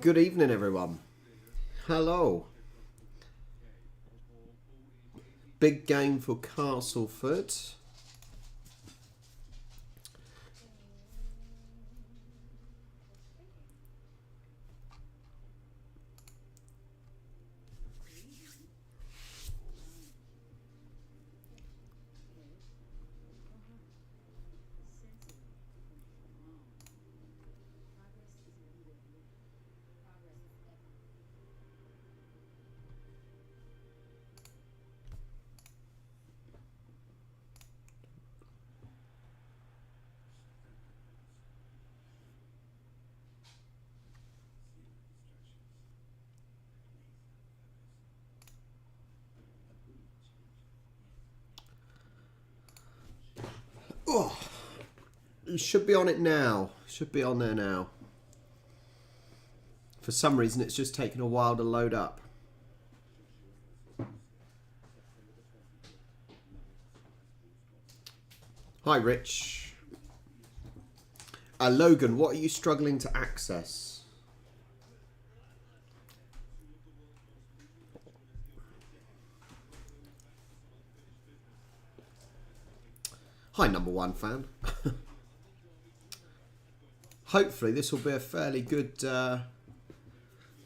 Good evening, everyone. Hello. Big game for Castleford. Oh, it should be on it now. Should be on there now. For some reason, it's just taken a while to load up. Hi, Rich. Logan, what are you struggling to access? Hi, number one fan. Hopefully, this will be a fairly good.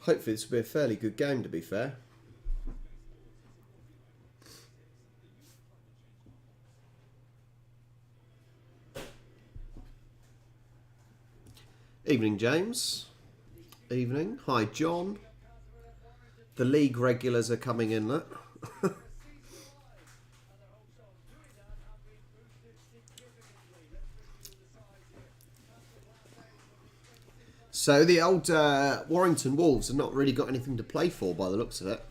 Hopefully, this will be a fairly good game. To be fair. Evening, James. Evening. Hi, John. The league regulars are coming in. Look. So the old Warrington Wolves have not really got anything to play for by the looks of it.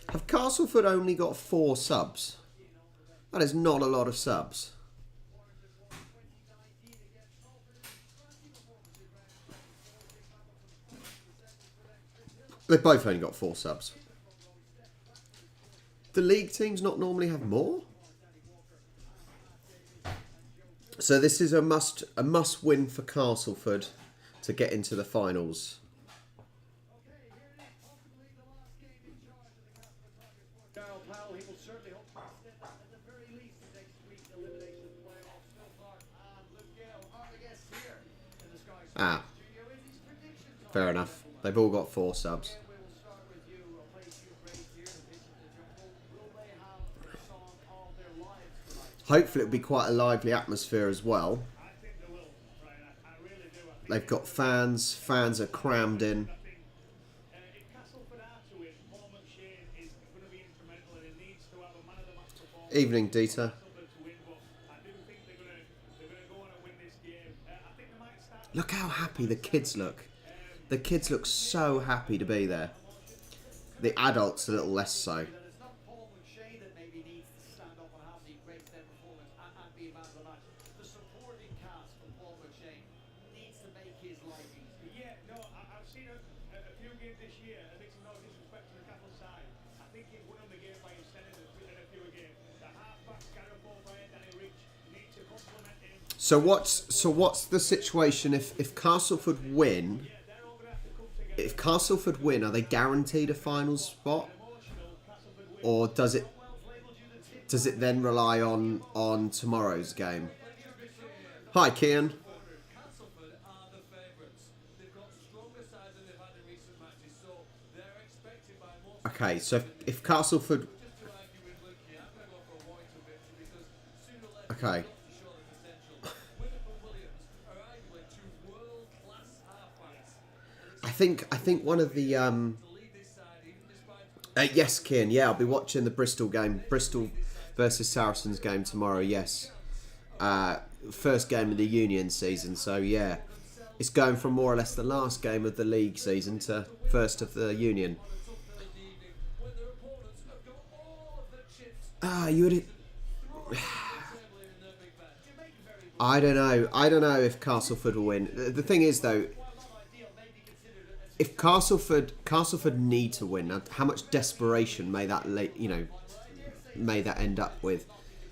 Have Castleford only got 4 subs? That is not a lot of subs. They've both only got 4 subs. The league teams not normally have more? So this is a must win for Castleford to get into the finals. Ah, fair enough. They've all got 4 subs. Hopefully it'll be quite a lively atmosphere as well. They've got fans. Fans are crammed in. Evening, Dieter. Look how happy the kids look. The kids look so happy to be there. The adults a little less so. So what's the situation if Castleford win? If Castleford win, are they guaranteed a finals spot, or does it then rely on tomorrow's game? Hi, Kian. Okay, so if Castleford, okay. I think one of the yes, Kian. Yeah, I'll be watching the Bristol game, Bristol versus Saracens game tomorrow. Yes, first game of the Union season. So yeah, it's going from more or less the last game of the league season to first of the Union. You would. I don't know. I don't know if Castleford will win. The thing is, though, if Castleford need to win, how much desperation may that may that end up with?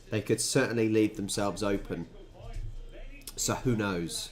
They could certainly leave themselves open. So who knows?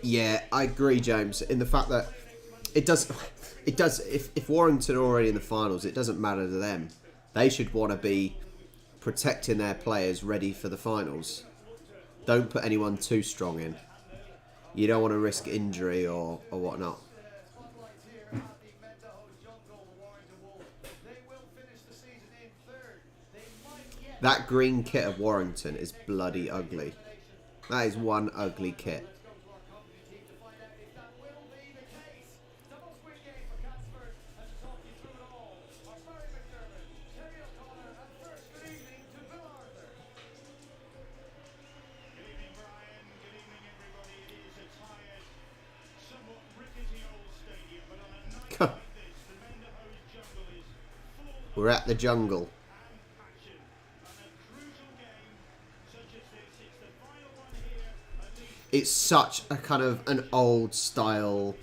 Yeah, I agree, James, in the fact that it does. If Warrington are already in the finals, it doesn't matter to them. They should want to be protecting their players ready for the finals. Don't put anyone too strong in. You don't want to risk injury or whatnot. That green kit of Warrington is bloody ugly. That is one ugly kit. We're at the jungle. It's such a kind of an old style.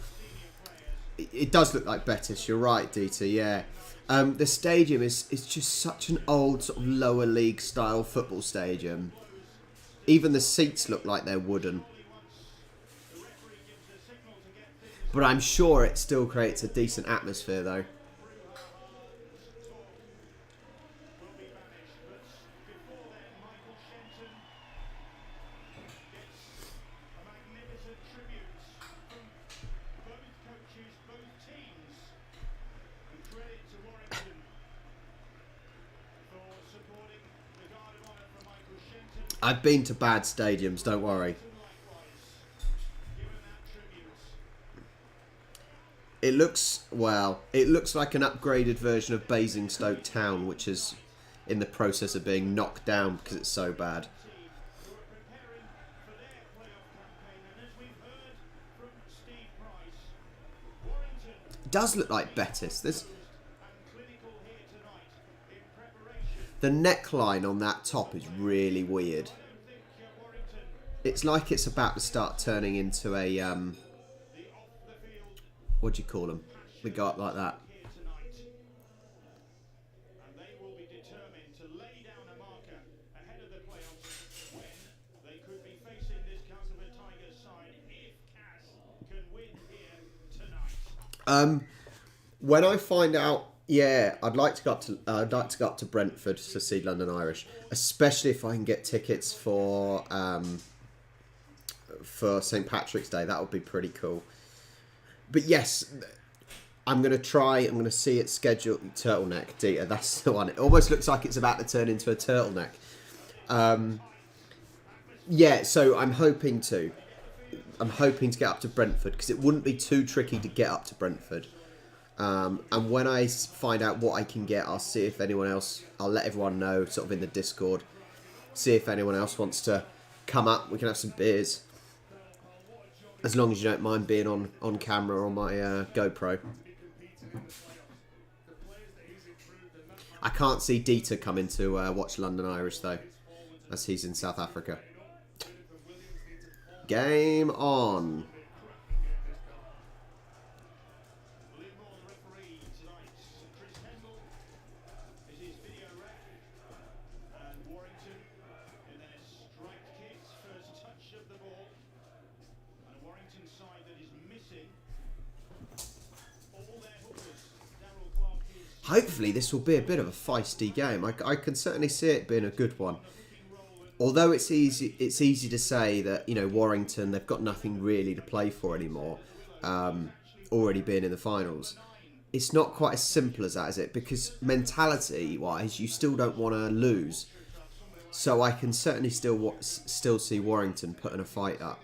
It does look like Betis. You're right, Dieter. Yeah. The stadium is just such an old sort of lower league style football stadium. Even the seats look like they're wooden. But I'm sure it still creates a decent atmosphere, though. I've been to bad stadiums, don't worry. It looks like an upgraded version of Basingstoke Town, which is in the process of being knocked down because it's so bad. It does look like Betis. The neckline on that top is really weird. It's like it's about to start turning into a what do you call them? They go up like that. When I find out, yeah, I'd like to go up to Brentford to see London Irish, especially if I can get tickets for St. Patrick's Day. That would be pretty cool. But yes, I'm going to see it scheduled. Turtleneck, Dieter, that's the one. It almost looks like it's about to turn into a turtleneck. Yeah, so I'm hoping to get up to Brentford because it wouldn't be too tricky to get up to Brentford. And when I find out what I can get, I'll see if anyone else, I'll let everyone know sort of in the Discord, see if anyone else wants to come up. We can have some beers. As long as you don't mind being on camera on my GoPro. I can't see Dieter coming to watch London Irish though, as he's in South Africa. Game on. Hopefully this will be a bit of a feisty game. I can certainly see it being a good one. Although it's easy to say that, you know, Warrington, they've got nothing really to play for anymore. Already being in the finals. it's not quite as simple as that, is it? Because mentality-wise, you still don't want to lose. So I can certainly still see Warrington putting a fight up.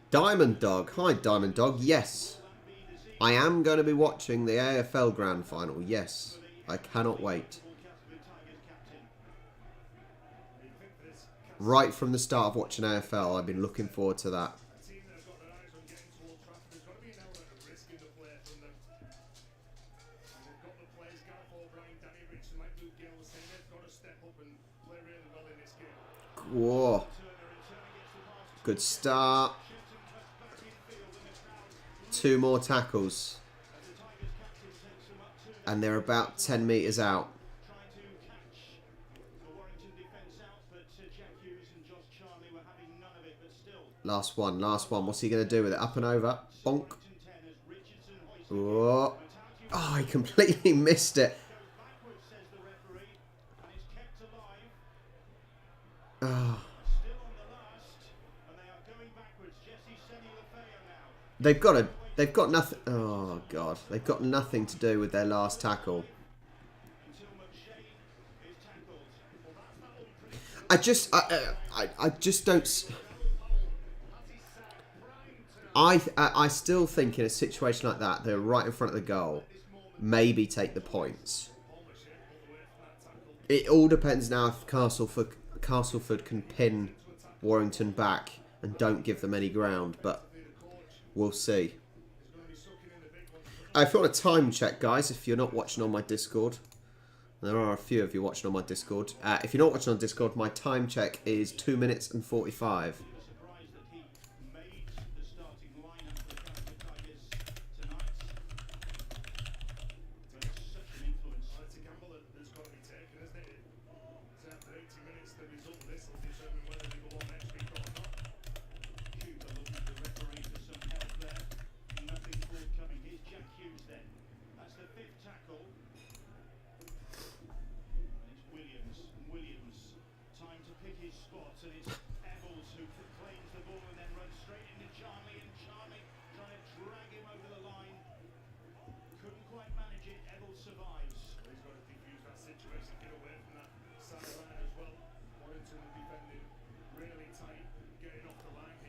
Diamond Dog. Hi, Diamond Dog. Yes. I am going to be watching the AFL Grand Final. Yes. I cannot wait. Right from the start of watching AFL, I've been looking forward to that. Whoa. Good start. 2 more tackles. And they're about 10 metres out. Last one, last one. What's he going to do with it? Up and over. Bonk. Oh, he completely missed it. Oh. They've got nothing. Oh God, they've got nothing to do with their last tackle. I just don't. I still think in a situation like that, they're right in front of the goal. Maybe take the points. It all depends now if Castleford can pin Warrington back and don't give them any ground, but we'll see. If you want a time check, guys, if you're not watching on my Discord, there are a few of you watching on my Discord. If you're not watching on Discord, my time check is 2 minutes and 45.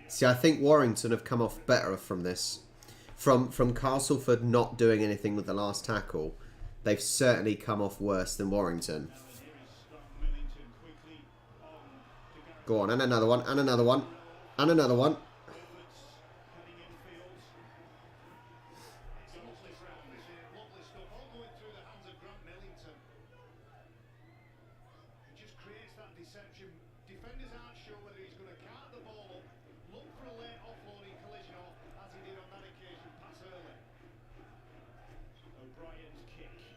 See, I think Warrington have come off better from this. From Castleford not doing anything with the last tackle, they've certainly come off worse than Warrington. Go on, and another one, and another one, and another one.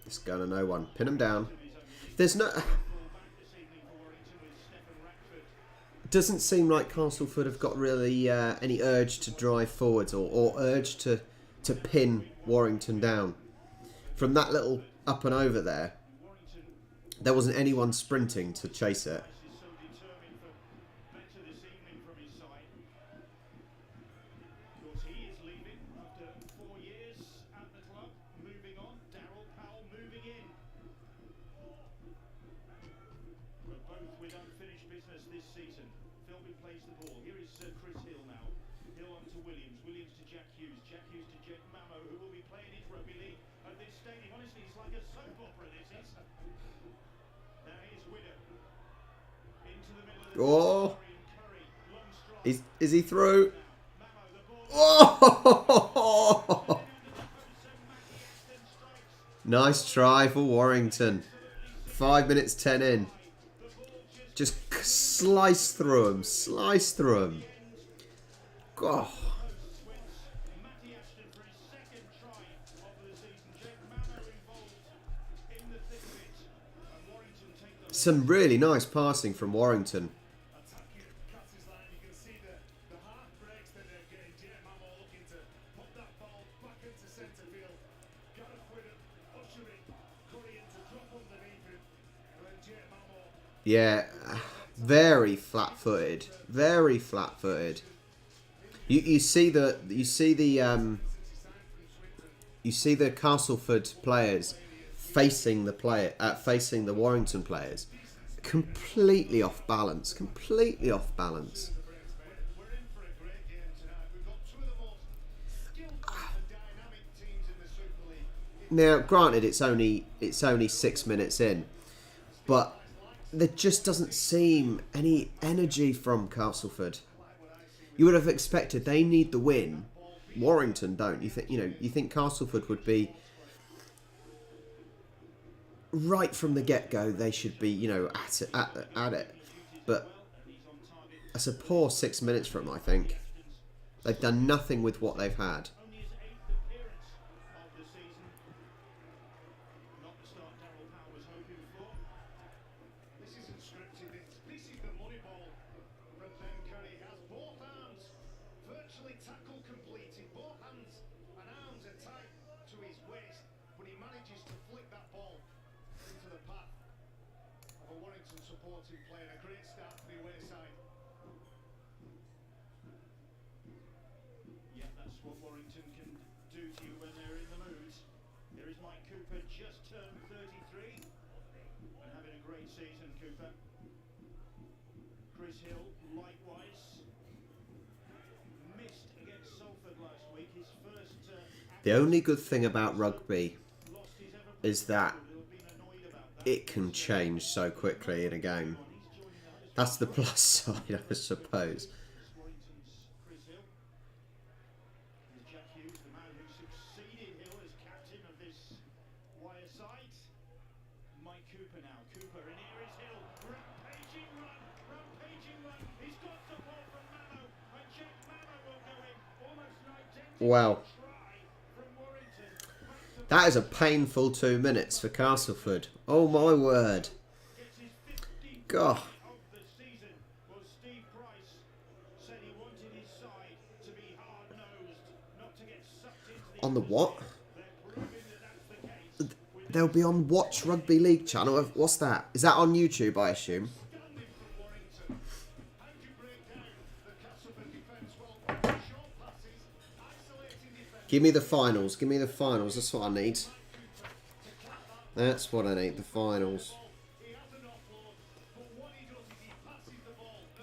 It's going to no one. Pin him down. There's no... It doesn't seem like Castleford have got really any urge to drive forwards or urge to pin Warrington down. From that little up and over there wasn't anyone sprinting to chase it. Oh, is he through? Oh, nice try for Warrington. 5 minutes 10 in. Just slice through him. Slice through him. Oh. Some really nice passing from Warrington. Yeah, very flat-footed. Very flat-footed. You see the Castleford players facing facing the Warrington players, completely off balance. Completely off balance. Now, granted, it's only 6 minutes in, but there just doesn't seem any energy from Castleford. You would have expected they need the win. Warrington don't. You think Castleford would be right from the get-go. They should be at it. But that's a poor 6 minutes from them, I think. They've done nothing with what they've had. The only good thing about rugby is that it can change so quickly in a game. That's the plus side, I suppose. Wow. That is a painful 2 minutes for Castleford. Oh my word. God. On the what? They'll be on Watch Rugby League channel. What's that? Is that on YouTube, I assume? Give me the finals. Give me the finals. That's what I need. That's what I need. The finals.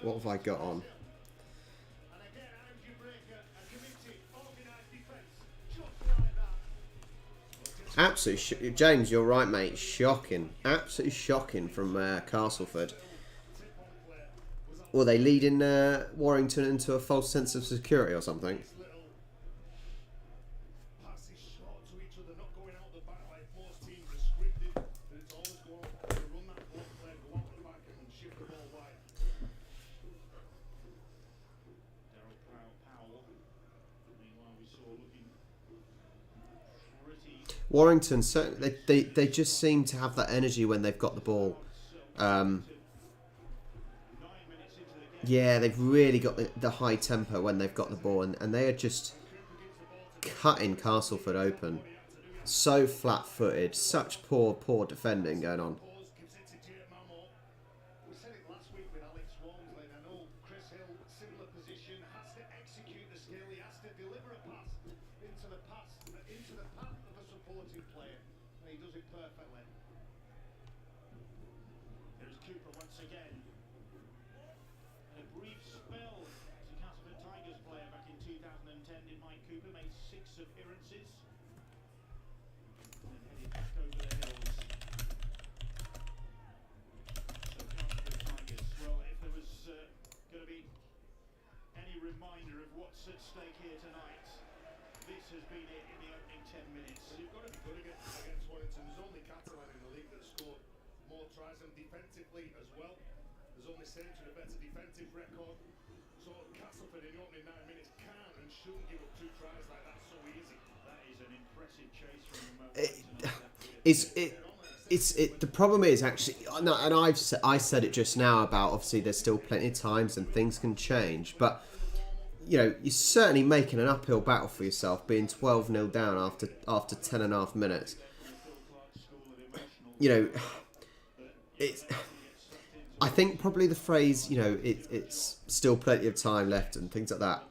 What have I got on? Absolutely, James, you're right, mate. Shocking. Absolutely shocking from Castleford. Well, they leading Warrington into a false sense of security or something. Warrington, they just seem to have that energy when they've got the ball. Yeah, they've really got the high tempo when they've got the ball, and they are just cutting Castleford open. So flat-footed, such poor defending going on. once again. In a brief spell as a Castleford Tigers player back in 2010, did Mike Cooper, made 6 appearances and headed back over the hills. So Castleford Tigers, well, if there was going to be any reminder of what's at stake here tonight, this has been it in the opening 10 minutes. Well, you've got to be good against Warrington. There's only Castleford in the league that scored more tries, and defensively as well. There's only Saints with a better defensive record. So Castleford in the opening 9 minutes can't and shouldn't give up 2 tries like that so easy. That is an impressive chase from the problem is actually, and I said it just now about obviously there's still plenty of times and things can change, but you know, you're certainly making an uphill battle for yourself being 12-0 down after 10.5 minutes. You know, I think probably the phrase, it's still plenty of time left and things like that.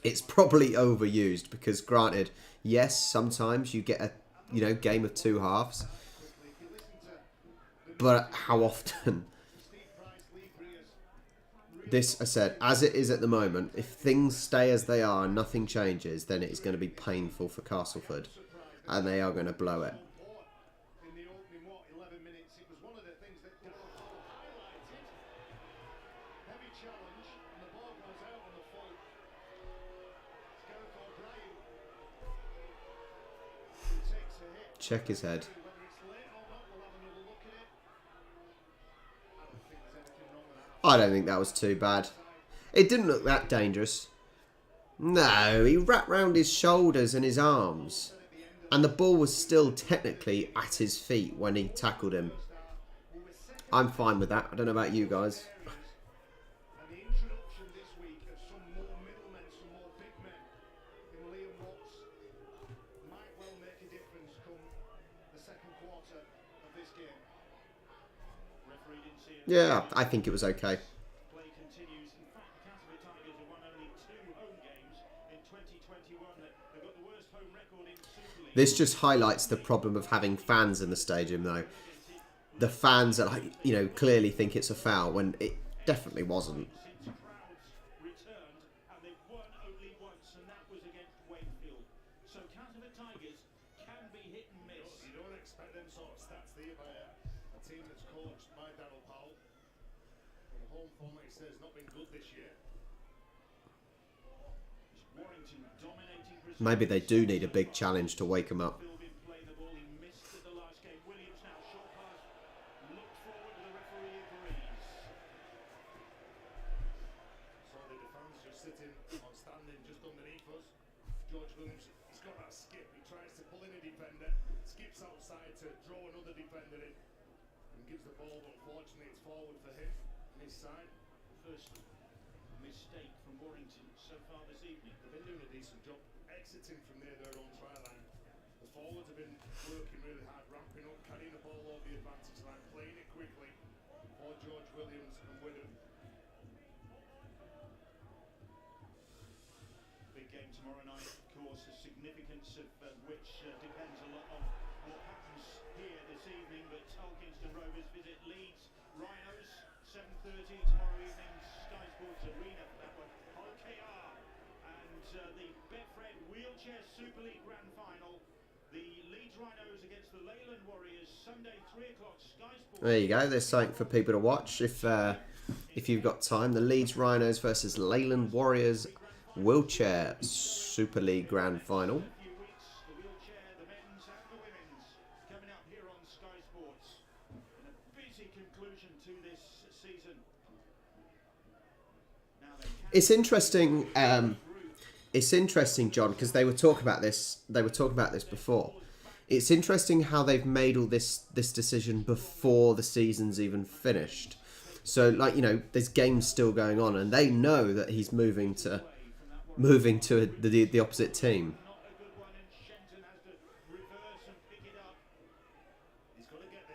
It's probably overused because, granted, yes, sometimes you get a game of two halves, but how often? This, I said, as it is at the moment, if things stay as they are and nothing changes, then it is going to be painful for Castleford, and they are going to blow it. In the opening 11 minutes, it was one of the things that highlighted. Heavy challenge, and the ball goes out on the full. It's Gareth O'Brien who takes a hit. Check his head. Whether it's late or not, we'll have another look at it. I don't think there's anything wrong with that. I don't think that was too bad. It didn't look that dangerous. No, he wrapped round his shoulders and his arms. And the ball was still technically at his feet when he tackled him. I'm fine with that. I don't know about you guys. And the introduction this week of some more middlemen, some more big men in Liam Watts might well make a difference come the second quarter of this game. Referee didn't see it. Yeah, I think it was okay. Play continues. In fact, the Castleford Tigers have won only 2 home games in 2021. They've got the worst home record in Super League. This just highlights the problem of having fans in the stadium, though. The fans are, clearly think it's a foul when it definitely wasn't. Since crowds returned, and they've won only once, and that was against Wakefield. So Castleford Tigers can be hit and miss. You don't expect them sort of stats there by a team that's coached by Darryl Powell. And the home form, like he says, not been good this year. Warrington dominating possession. Maybe they do need a big challenge to wake them up. Phil been playing the ball. He missed at the last game. Williams now short pass. Looked forward to the referee agrees. So the defence just sitting on standing just underneath us. George Williams, he's got that skip. He tries to pull in a defender, skips outside to draw another defender in, and gives the ball. But unfortunately, it's forward for him on his side. First mistake from Warrington so far this evening. They've been doing a decent job exiting from their own try line. The forwards have been working really hard, ramping up, carrying the ball over the advantage line, playing it quickly for George Williams and Witham. Big game tomorrow night, of course, the significance of which depends a lot on what happens here this evening. But Kingston Rovers visit Leeds Rhinos, 7:30 tomorrow evening, Sky Sports Arena for that one. OKR and the Betfred Wheelchair Super League Grand Final. The Leeds Rhinos against the Leyland Warriors, Sunday 3 o'clock, Sky Sports. There you go. There's something for people to watch if you've got time. The Leeds Rhinos versus Leyland Warriors Wheelchair Super League Grand Final. A few weeks, the wheelchair, the men's and the women's, coming up here on Sky Sports. And a busy conclusion to this season. Now then, It's interesting. It's interesting, John, because they were talking about this. They were talking about this before. It's interesting how they've made all this decision before the season's even finished. So, there's games still going on, and they know that he's moving to the opposite team. not a good one, and Shenton has to reverse and pick it up. He's got to get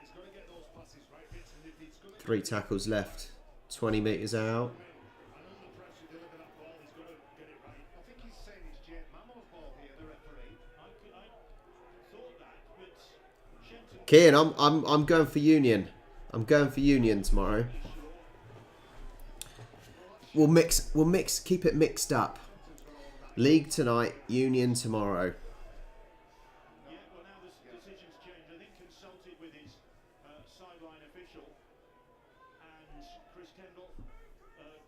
those passes right, Vince, and if he's going to 3 tackles left. 20 metres out. and under pressure deliver that ball, he's got to get it right. I think he's saying it's Jake Mamo's ball here, the referee. I thought that, but Shenton. Kian, I'm going for Union. I'm going for Union tomorrow. We'll mix, keep it mixed up. League tonight, Union tomorrow. Yeah, well now the decision's changed. I think consulted with his sideline official and Chris Kendall,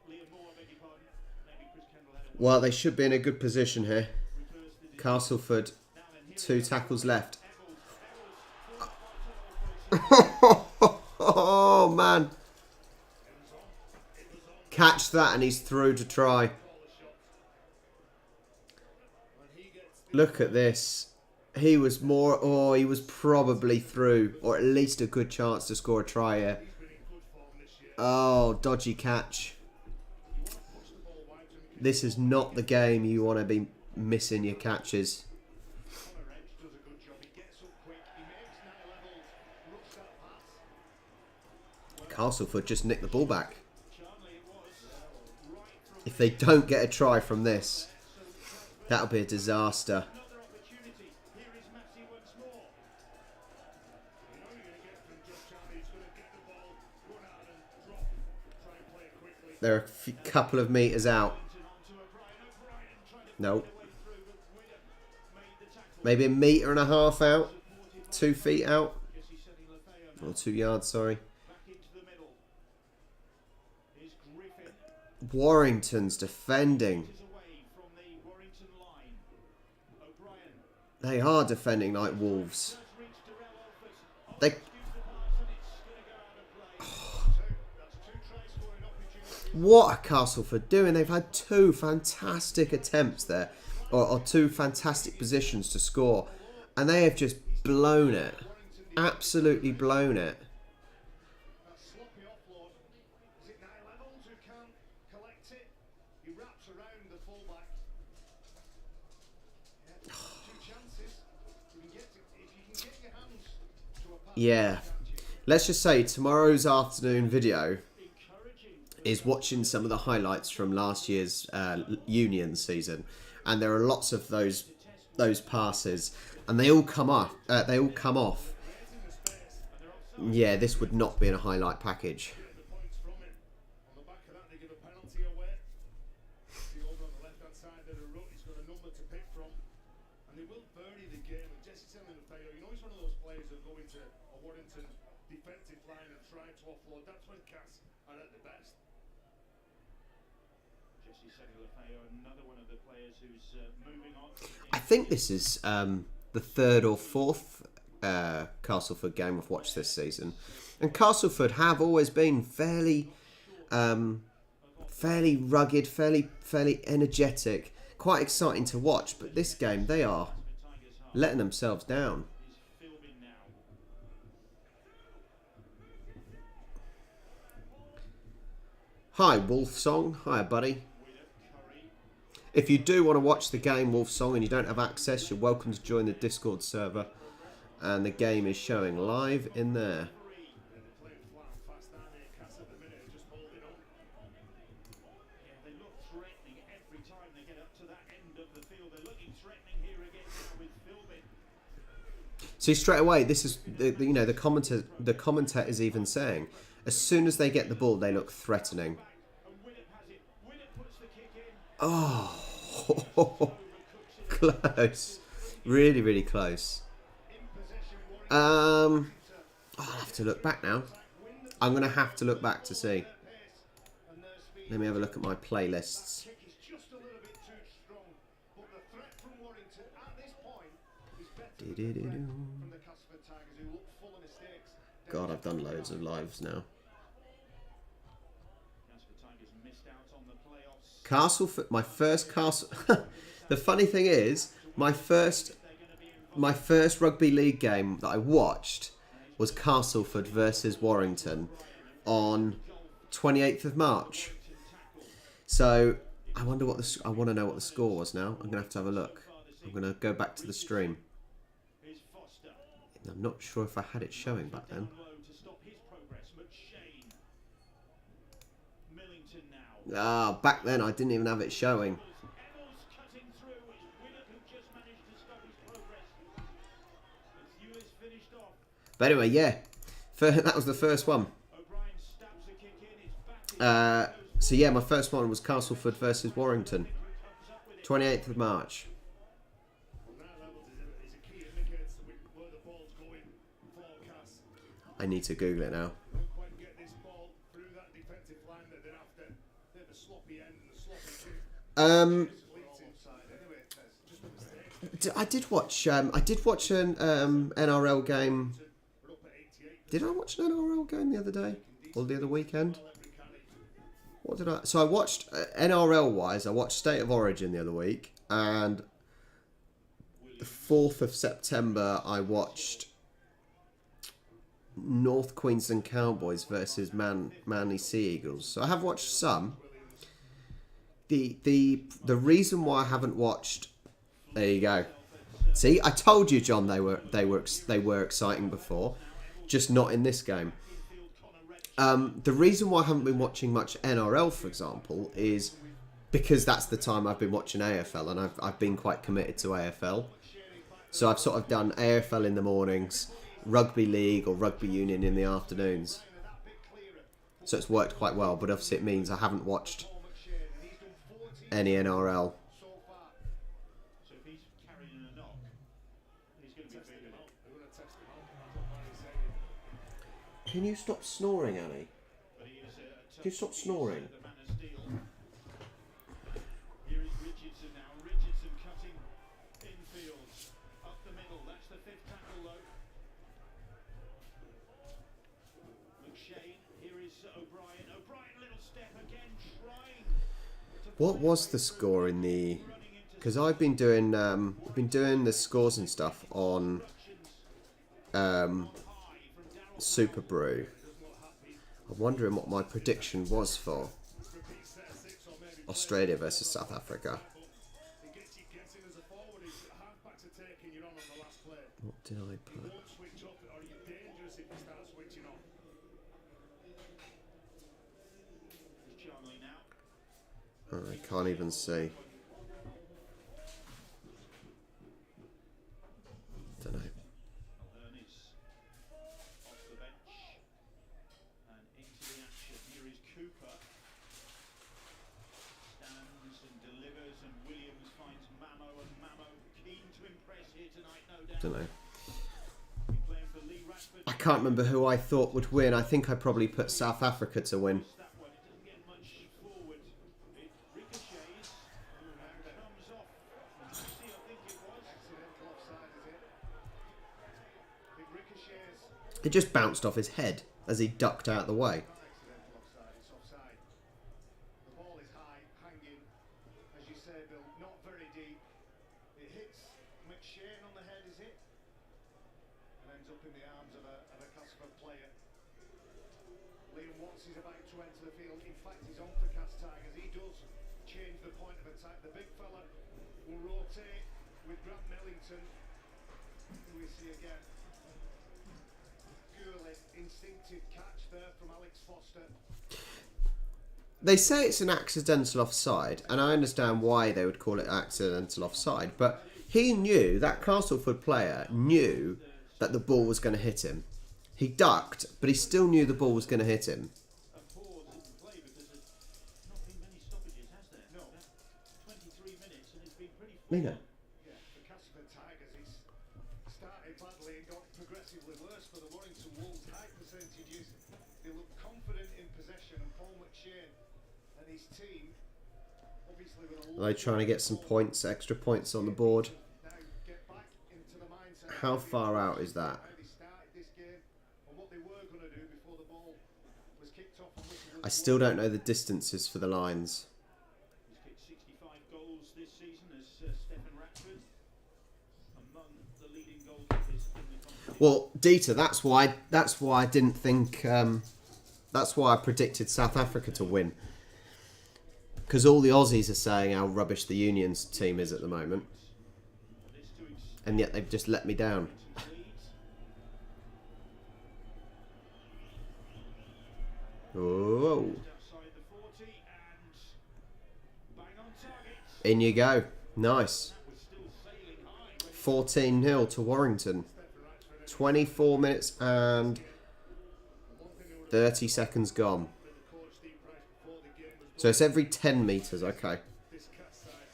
Liam Moore, I beg your pardon. Maybe Chris Kendall had a Well, they should be in a good position here. reverse the Castleford, now then here 2 tackles left. Eccles, Oh, man. Catch that and he's through to try. Look at this. He was he was probably through, or at least a good chance to score a try here. Oh, dodgy catch. This is not the game you want to be missing your catches. Connor Edge does a good job. He gets up quick. He makes 9 levels. Rush that pass. Well, Castleford just nicked the ball back. If they don't get a try from this, that'll be a disaster. They're a couple of metres out. Nope. Maybe a metre and a half out. 2 feet out. Or 2 yards, sorry. Warrington's defending. They are defending like Wolves. They... What are Castleford doing? They've had 2 fantastic attempts there. Or 2 fantastic positions to score. And they have just blown it. Absolutely blown it. Yeah. Let's just say tomorrow's afternoon video is watching some of the highlights from last year's Union season, and there are lots of those passes, and they all come off. Yeah, this would not be in a highlight package. I think this is the 3rd or 4th Castleford game I've watched this season, and Castleford have always been fairly rugged, fairly energetic, quite exciting to watch. But this game, they are letting themselves down. Hi, Wolf Song. Hi, buddy. If you do want to watch the game Wolf Song and you don't have access, you're welcome to join the Discord server. And the game is showing live in there. See, straight away, this is the commentator is even saying, as soon as they get the ball, they look threatening. Oh, close. Really, really close. I'll have to look back now. I'm going to have to look back to see. Let me have a look at my playlists. God, I've done loads of lives now. Castleford, my first Castle. The funny thing is, my first rugby league game that I watched was Castleford versus Warrington on 28th of March. So I wonder what I want to know what the score was now. I'm gonna have to have a look. I'm gonna go back to the stream. I'm not sure if I had it showing back then. Back then I didn't even have it showing. But anyway, yeah, that was the first one. So yeah, my first one was Castleford versus Warrington, 28th of March. I need to Google it now. I did watch an NRL game. Did I watch an NRL game the other day or the other weekend? What did I? So I watched NRL wise. I watched State of Origin the other week, and the 4th of September I watched North Queensland Cowboys versus Manly Sea Eagles. So I have watched some. The reason why I haven't watched, there you go. See, I told you, John, they were exciting before, just not in this game. The reason why I haven't been watching much NRL, for example, is because that's the time I've been watching AFL, and I've been quite committed to AFL. So I've sort of done AFL in the mornings, rugby league or rugby union in the afternoons. So it's worked quite well, but obviously it means I haven't watched any NRL. So if he's carrying a knock, he's going to be feeling it. Can you stop snoring, Annie? But he is Can you stop snoring? the man of steel. Here is Richardson now. Richardson cutting infield. Up the middle. That's the fifth tackle though. McShane. Here is O'Brien. O'Brien, little step again, trying. What was the score in the? Because I've been doing the scores and stuff on Super Brew. I'm wondering what my prediction was for Australia versus South Africa. What did I put? I can't even see. Don't know. Ernest off the bench and into the action. Here is Cooper. Stands and delivers, and Williams finds Mamo, and Mamo keen to impress here tonight, no doubt. Don't know. Playing for Lee Radford. I can't remember who I thought would win. I think I probably put South Africa to win. That one, it doesn't get much forward. It ricochets and comes off. I think it was. Accidental offside, is it? Big ricochets. It just bounced off his head as he ducked out of the way. Accidental offside, it's offside. The ball is high, hanging. As you say, Bill, not very deep. It hits McShane on the head, is it? And ends up in the arms of a Castleford player. Liam Watts is about to enter the field. In fact, he's on for Tigers. He does change the point of attack. The big fella will rotate with Grant Millington, who we see again. Purely instinctive catch there from Alex Foster. They say it's an accidental offside, and I understand why they would call it accidental offside, but he knew, that Castleford player knew that the ball was going to hit him. He ducked, but he still knew the ball was going to hit him. A pause in the play because there's not been many stoppages, has there? No. 23 minutes, and it's been pretty full. Nina. Yeah, the Castleford Tigers, it's started badly and got progressively worse for the Warrington Wolves. High percentages. They look confident in possession, and Paul McShane and his team, obviously with a Are they trying to get some points, extra points on the board? now get back into the mindset. How far out is that? How they started this game and what they were going to do before the ball was kicked off. And whistle I was still don't know the distances for the lines. He's kicked 65 goals this season as Stephen Ratford, among the leading goalkeepers in the competition. Well, Dieter, that's why I didn't think. That's why I predicted South Africa to win. Because all the Aussies are saying how rubbish the Union's team is at the moment, This to and yet they've just let me down. Leeds. Oh, Outside the 40 and bang on target. in you go. Nice. We're still sailing high. 14-0 to Warrington. 24 minutes and 30 seconds gone. So it's every 10 metres, okay. this cat side.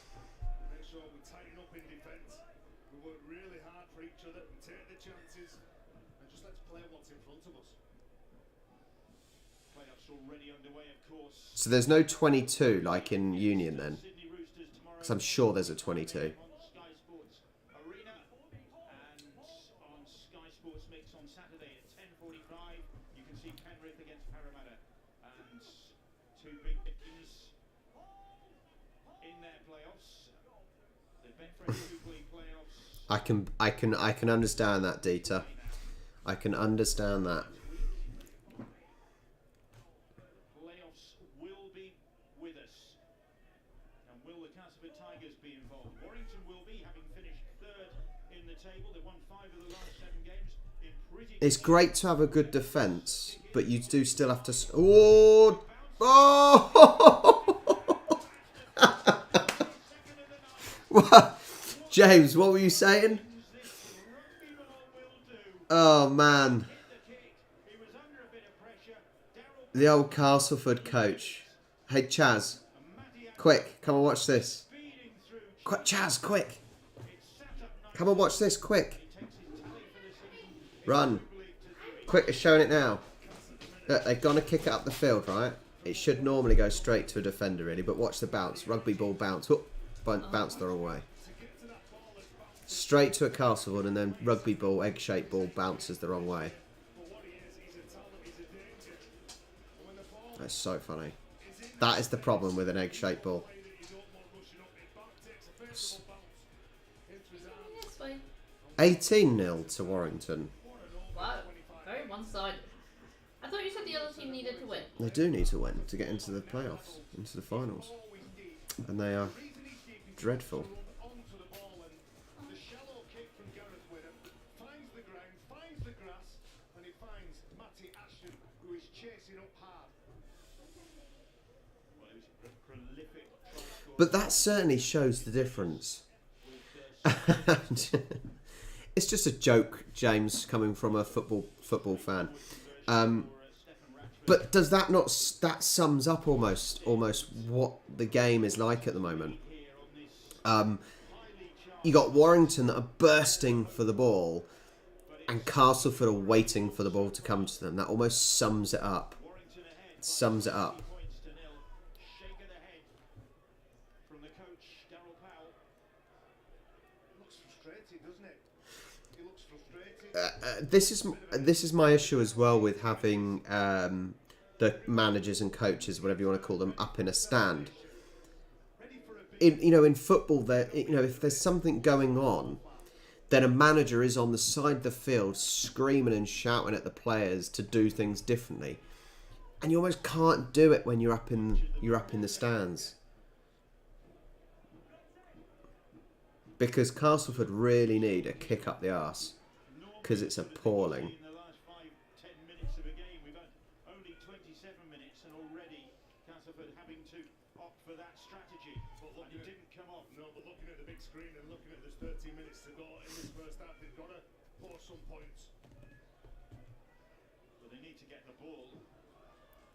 Make sure we tighten up in defence. We work really hard for each other. We take the chances and just let's play what's in front of us. Playoffs already underway, of course. So there's no 22 like in Union then? Sydney Roosters tomorrow. Because I'm sure there's a 22. On Sky Sports Arena and on Sky Sports Mix on Saturday at 10:45. You can see Penrith against Parramatta and two big teams in their playoffs. The Betfred Super League playoffs. I can understand that, Dieter. I can understand that. Playoffs will be with us. And will the Castleford Tigers be involved? Warrington will be, having finished third in the table. They won 5 of the last 7 games. It's great to have a good defence, but you do still have to... Oh! Oh! What? James, what were you saying? Oh, man. The old Castleford coach. Hey, Chaz. Quick, come and watch this. Quick, Chaz, quick. Come and watch this, quick. Run. Quick, it's showing it now. Look, they're going to kick it up the field, right? It should normally go straight to a defender, really, but watch the bounce. Rugby ball bounce. Whoop, bounce the wrong way. Straight to a Castleford, and then rugby ball, egg-shaped ball, bounces the wrong way. That's so funny. That is the problem with an egg-shaped ball. 18-0 to Warrington. Wow, very one-sided. I thought you said the other team needed to win. They do need to win to get into the playoffs, into the finals. And they are dreadful. But that certainly shows the difference. It's just a joke, James, coming from a football fan. But does that not... That sums up almost what the game is like at the moment. You got Warrington that are bursting for the ball, and Castleford are waiting for the ball to come to them. That almost sums it up. Sums it up. This is my issue as well with having the managers and coaches, whatever you want to call them, up in a stand. In football, if there's something going on, then a manager is on the side of the field screaming and shouting at the players to do things differently, and you almost can't do it when you're up in the stands. Because Castleford really need a kick up the arse. Because it's appalling. In the last 5-10 minutes of a game, we've had only 27 minutes, and already Castleford having to opt for that strategy. But it didn't come off. No, but looking at the big screen and looking at there's 13 minutes to go in this first half, they've got to pour some points. But they need to get the ball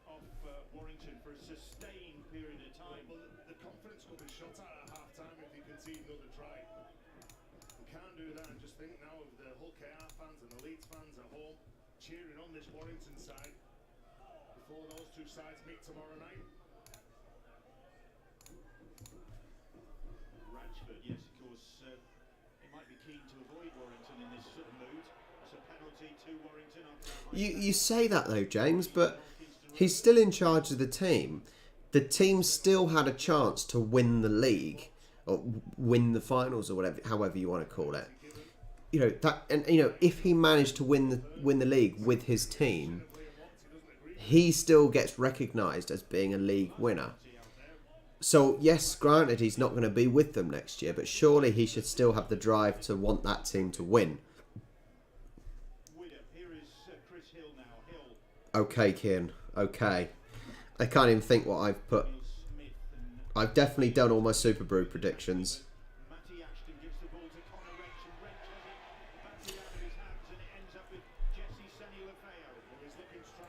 off Warrington for a sustained period of time. Well, the confidence could be shot at half time if they concede another try. You can't do that and just think now of the Hull KR fans and the Leeds fans at home cheering on this Warrington side before those two sides meet tomorrow night. Rashford, yes, of course, he might be keen to avoid Warrington in this sort of mood. It's a penalty to Warrington. You say that though, James, but he's still in charge of the team. The team still had a chance to win the league or win the finals or whatever, however you want to call it. If he managed to win the league with his team, he still gets recognised as being a league winner. So yes, granted, he's not going to be with them next year, but surely he should still have the drive to want that team to win. Okay, Kian. Okay. I can't even think what I've put. I've definitely done all my Super Brew predictions.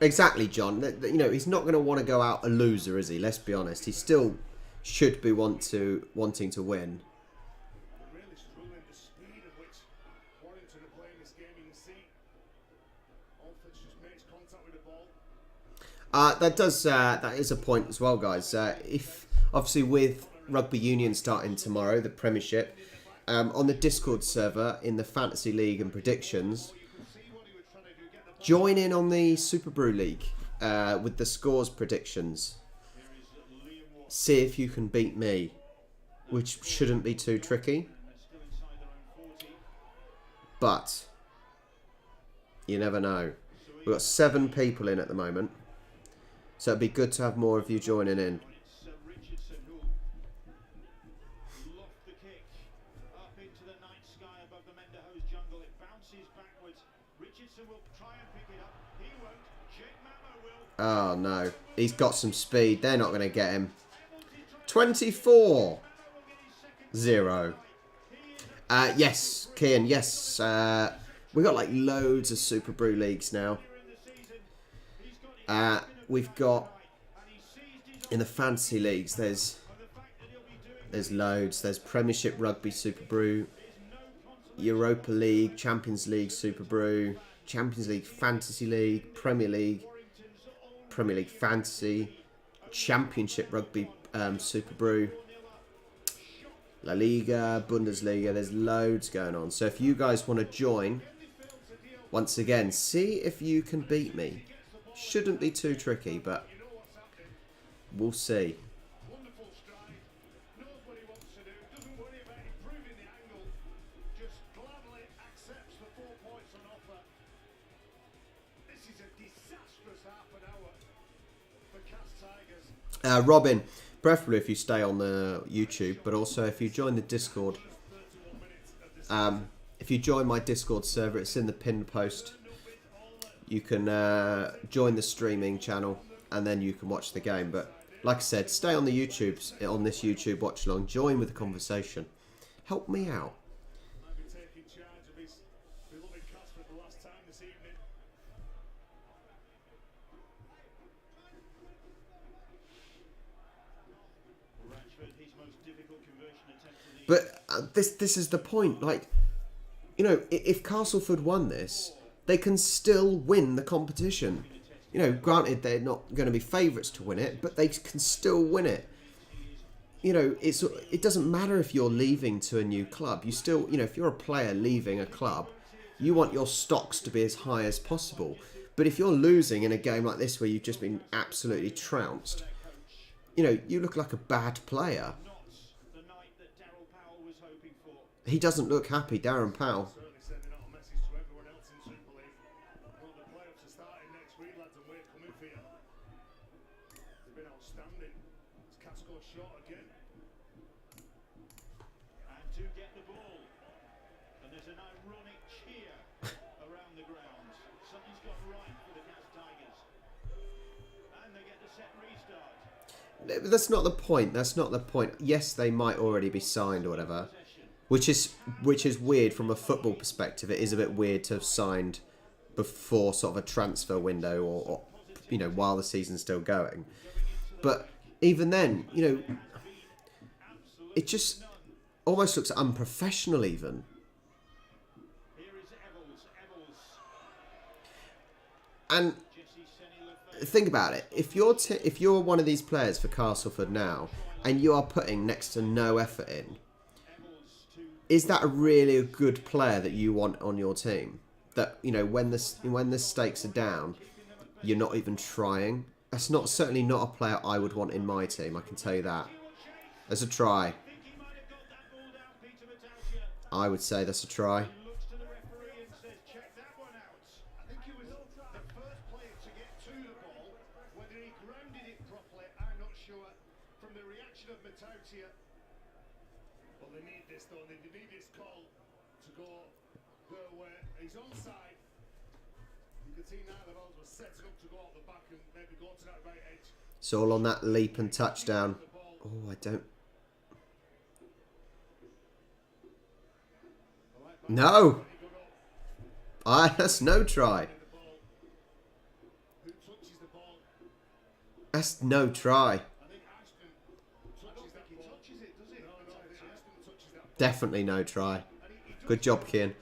Exactly, John. He's not going to want to go out a loser, is he? Let's be honest. He still should be wanting to win. That is a point as well, guys. If obviously with Rugby Union starting tomorrow, the Premiership, on the Discord server in the Fantasy League and predictions, join in on the Super Brew League with the scores predictions. See if you can beat me, which shouldn't be too tricky. But you never know. We've got 7 people in at the moment. So it'd be good to have more of you joining in. Richardson will try and pick it up. He won't. Jake Mamo will. Oh, no. He's got some speed. They're not going to get him. 24-0. Yes, Kian, yes. We got like loads of Super Brew leagues now. We've got in the fantasy leagues. There's loads. There's Premiership Rugby Super Brew, Europa League, Champions League Super Brew, Champions League Fantasy League, Premier League Fantasy, Championship Rugby Super Brew, La Liga, Bundesliga. There's loads going on. So if you guys want to join, once again, see if you can beat me. Shouldn't be too tricky, but we'll see. Wonderful stride. Knows what he wants to do. Doesn't worry about improving the angle. Just gladly accepts the 4 points on offer. This is a disastrous half an hour for Cas Tigers. Robin, preferably if you stay on the YouTube, but also if you join the Discord. If you join my Discord server, it's in the pinned post. You can join the streaming channel, and then you can watch the game. But like I said, stay on the on this YouTube watch along. Join with the conversation. Help me out. Might be taking charge of his beloved Cas for the last time this evening. Rashford, his most difficult conversion attempt of the But this is the point. Like, you know, if Castleford won this, they can still win the competition. You know, granted they're not going to be favourites to win it, but they can still win it. You know, it doesn't matter if you're leaving to a new club. You still, you know, if you're a player leaving a club, you want your stocks to be as high as possible. But if you're losing in a game like this where you've just been absolutely trounced, you know, you look like a bad player. the night that Daryl Powell was hoping for. He doesn't look happy, Darren Powell. Certainly sending out a message to everyone else in Super League. Well, the playoffs are starting next week, lads, and we're coming for you. They've been outstanding. It's Cas goes short again. And to get the ball. And there's an ironic cheer around the grounds. Something's gone right for the Cas Tigers. And they get the set restart. That's not the point. That's not the point. Yes, they might already be signed or whatever, which is weird from a football perspective. It is a bit weird to have signed before sort of a transfer window or you know, while the season's still going. But even then, you know, it just almost looks unprofessional even. Here is Eccles. And Jesse Senny think about it. If you're one of these players for Castleford now, and you are putting next to no effort in, is that really a good player that you want on your team? That, you know, when the stakes are down, you're not even trying. That's certainly not a player I would want in my team. I can tell you that. That's a try. I would say that's a try. looks to the referee and says, check that one out. I think he was the first player to get to the ball. Whether he grounded it properly, I'm not sure. From the reaction of Matautia. Well, they need this, though. They need this call to go their way. He's onside. You can see now the balls were setting up to go out the back and maybe go to that right edge. It's all on that leap and touchdown. Oh, I don't... No! That's no try. Who touches the ball? That's no try. I think Ashton touches that ball. Touches it, does he? No, I think Ashton touches that. Definitely no try. Good job, Kian.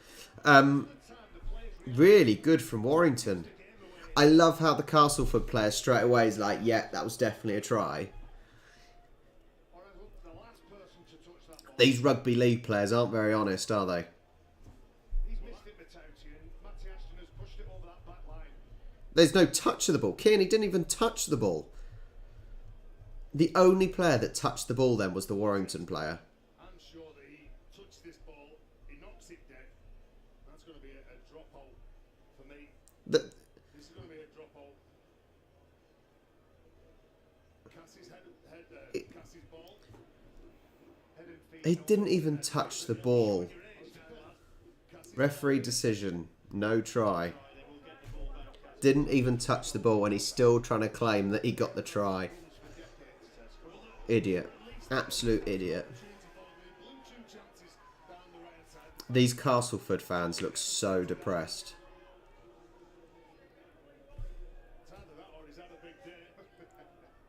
Really good from Warrington. I love how the Castleford player straight away is like, yeah, that was definitely a try. Or the last person to touch that ball. These rugby league players aren't very honest, are they? He's missed it, Matautia, and Matty Ashton has pushed it over that back line. There's no touch of the ball. Kian, he didn't even touch the ball. The only player that touched the ball then was the Warrington player. I'm sure that he touched this ball, he knocks it dead. That's going to be a drop hole for me. This is going to be a drop hole. Cassie's Cassie's ball. Head and feet. He didn't even touch the ball. Referee decision. No try. Didn't even touch the ball and he's still trying to claim that he got the try. Idiot. Absolute idiot. These Castleford fans look so depressed.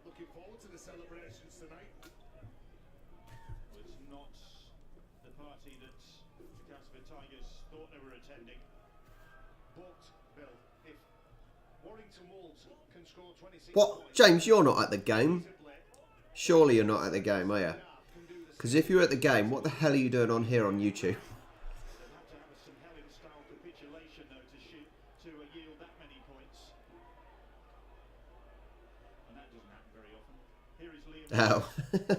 Looking forward to the celebrations tonight. It's not the party that Castleford Tigers thought they were attending. But, Bill, if Warrington Wolves can score 26 What? James, you're not at the game. Surely you're not at the game, are you? Because if you're at the game, what the hell are you doing on here on YouTube? They'll have to have some Helen-style capitulation, though, to yield that many points. And that doesn't happen very often. Here is Liam. Oh,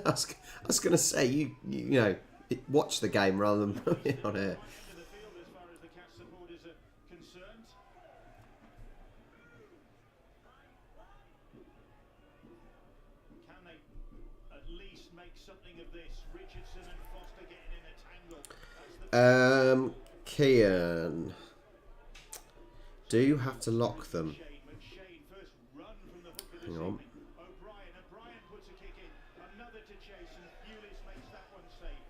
I was going to say, you know, watch the game rather than put it on here. Into the field as far as the Cats supporters are concerned. Can they at least make something of this? Richardson and Foster getting in a tangle. That's the Kian. Do you have to lock them? McShane first run from the hook of this Hang on. evening. O'Brien puts a kick in. Another to chase, and Hewlis makes that one safe.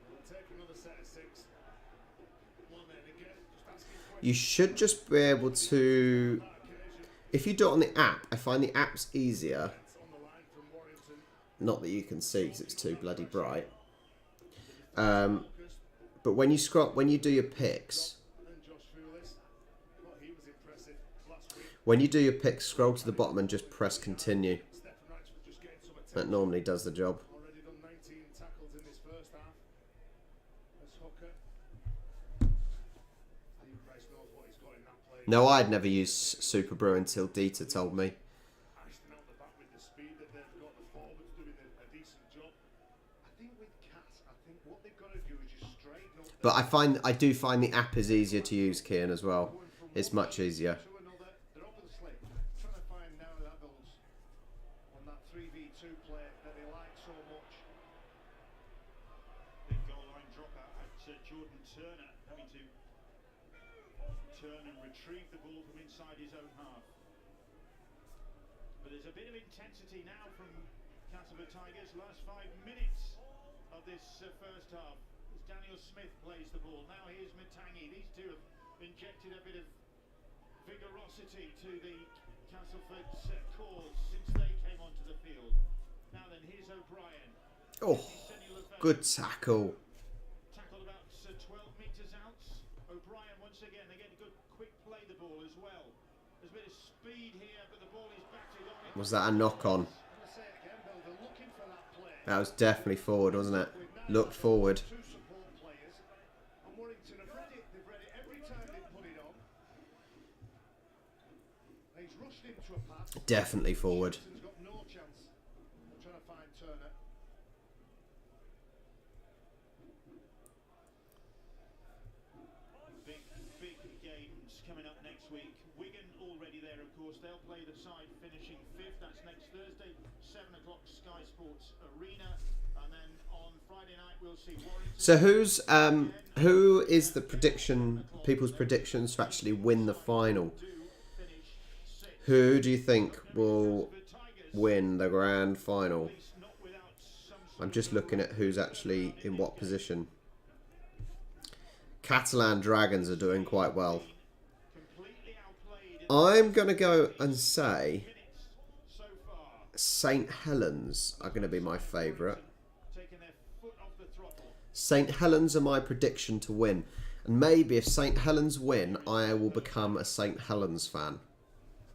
We'll take another set of 6. One then again, just asking questions You should just be able to... If you do it on the app, I find the app's easier. on the line from Warrington. Not that you can see because it's too bloody bright. But when you scroll, when you do your picks, And Josh Hewlis, well, he was impressive last week. when you do your picks, scroll to the bottom and just press continue. Stephen Ratchford just getting some That attention. normally does the job. Already done 19 tackles in this first half. As hooker. Steve Price knows what he's got in that play. No, I'd never used Super Brew until Dieter told me. Ashton out the back with the speed that they've got. The forwards doing a decent job. I think with Cats, I think what they've got to do is just straighten up. But I do find the app is easier to use, Kian, as well. It's much easier. To another, they're over the slip. Trying to find now that goes on that 3v2 play that they like so much. Big goal line dropout at Jordan Turner having to turn and retrieve the ball from inside his own half. But there's a bit of intensity now from Castleford Tigers. Last 5 minutes of this first half. As Daniel Smith plays the ball. Now here's Matangi. These two have injected a bit of vigorosity to the Castleford cause since they came onto the field. Now then, here's O'Brien. Oh, good tackle. Tackled about 12 metres out. O'Brien once again, they get a good quick play the ball as well. There's a bit of speed here, but the ball is batted on. Was that a knock on? I'm going to say it again, Bill, they're looking for that play. That was definitely forward, wasn't it? Looked forward. Two support players. And Warrington have read it. They've read it every time they put it on. He's rushed into a pass. Definitely forward. He's got no chance. They're trying to find Turner. Big games coming up next week. Wigan already there, of course. They'll play the side finishing 5th. That's next Thursday, 7 o'clock, Sky Sports Arena. And then on Friday night, we'll see Warrington. So who is the prediction? People's predictions to actually win the final. Finish 6th. Who do you think will win the grand final? Not without some I'm just looking at who's actually in what position. Catalan Dragons are doing quite well. completely outplayed in I'm going to go and say minutes so far. St Helens are going to be my favourite. Taking their foot off the throttle. St Helens are my prediction to win. And maybe if St Helens win, I will become a St Helens fan.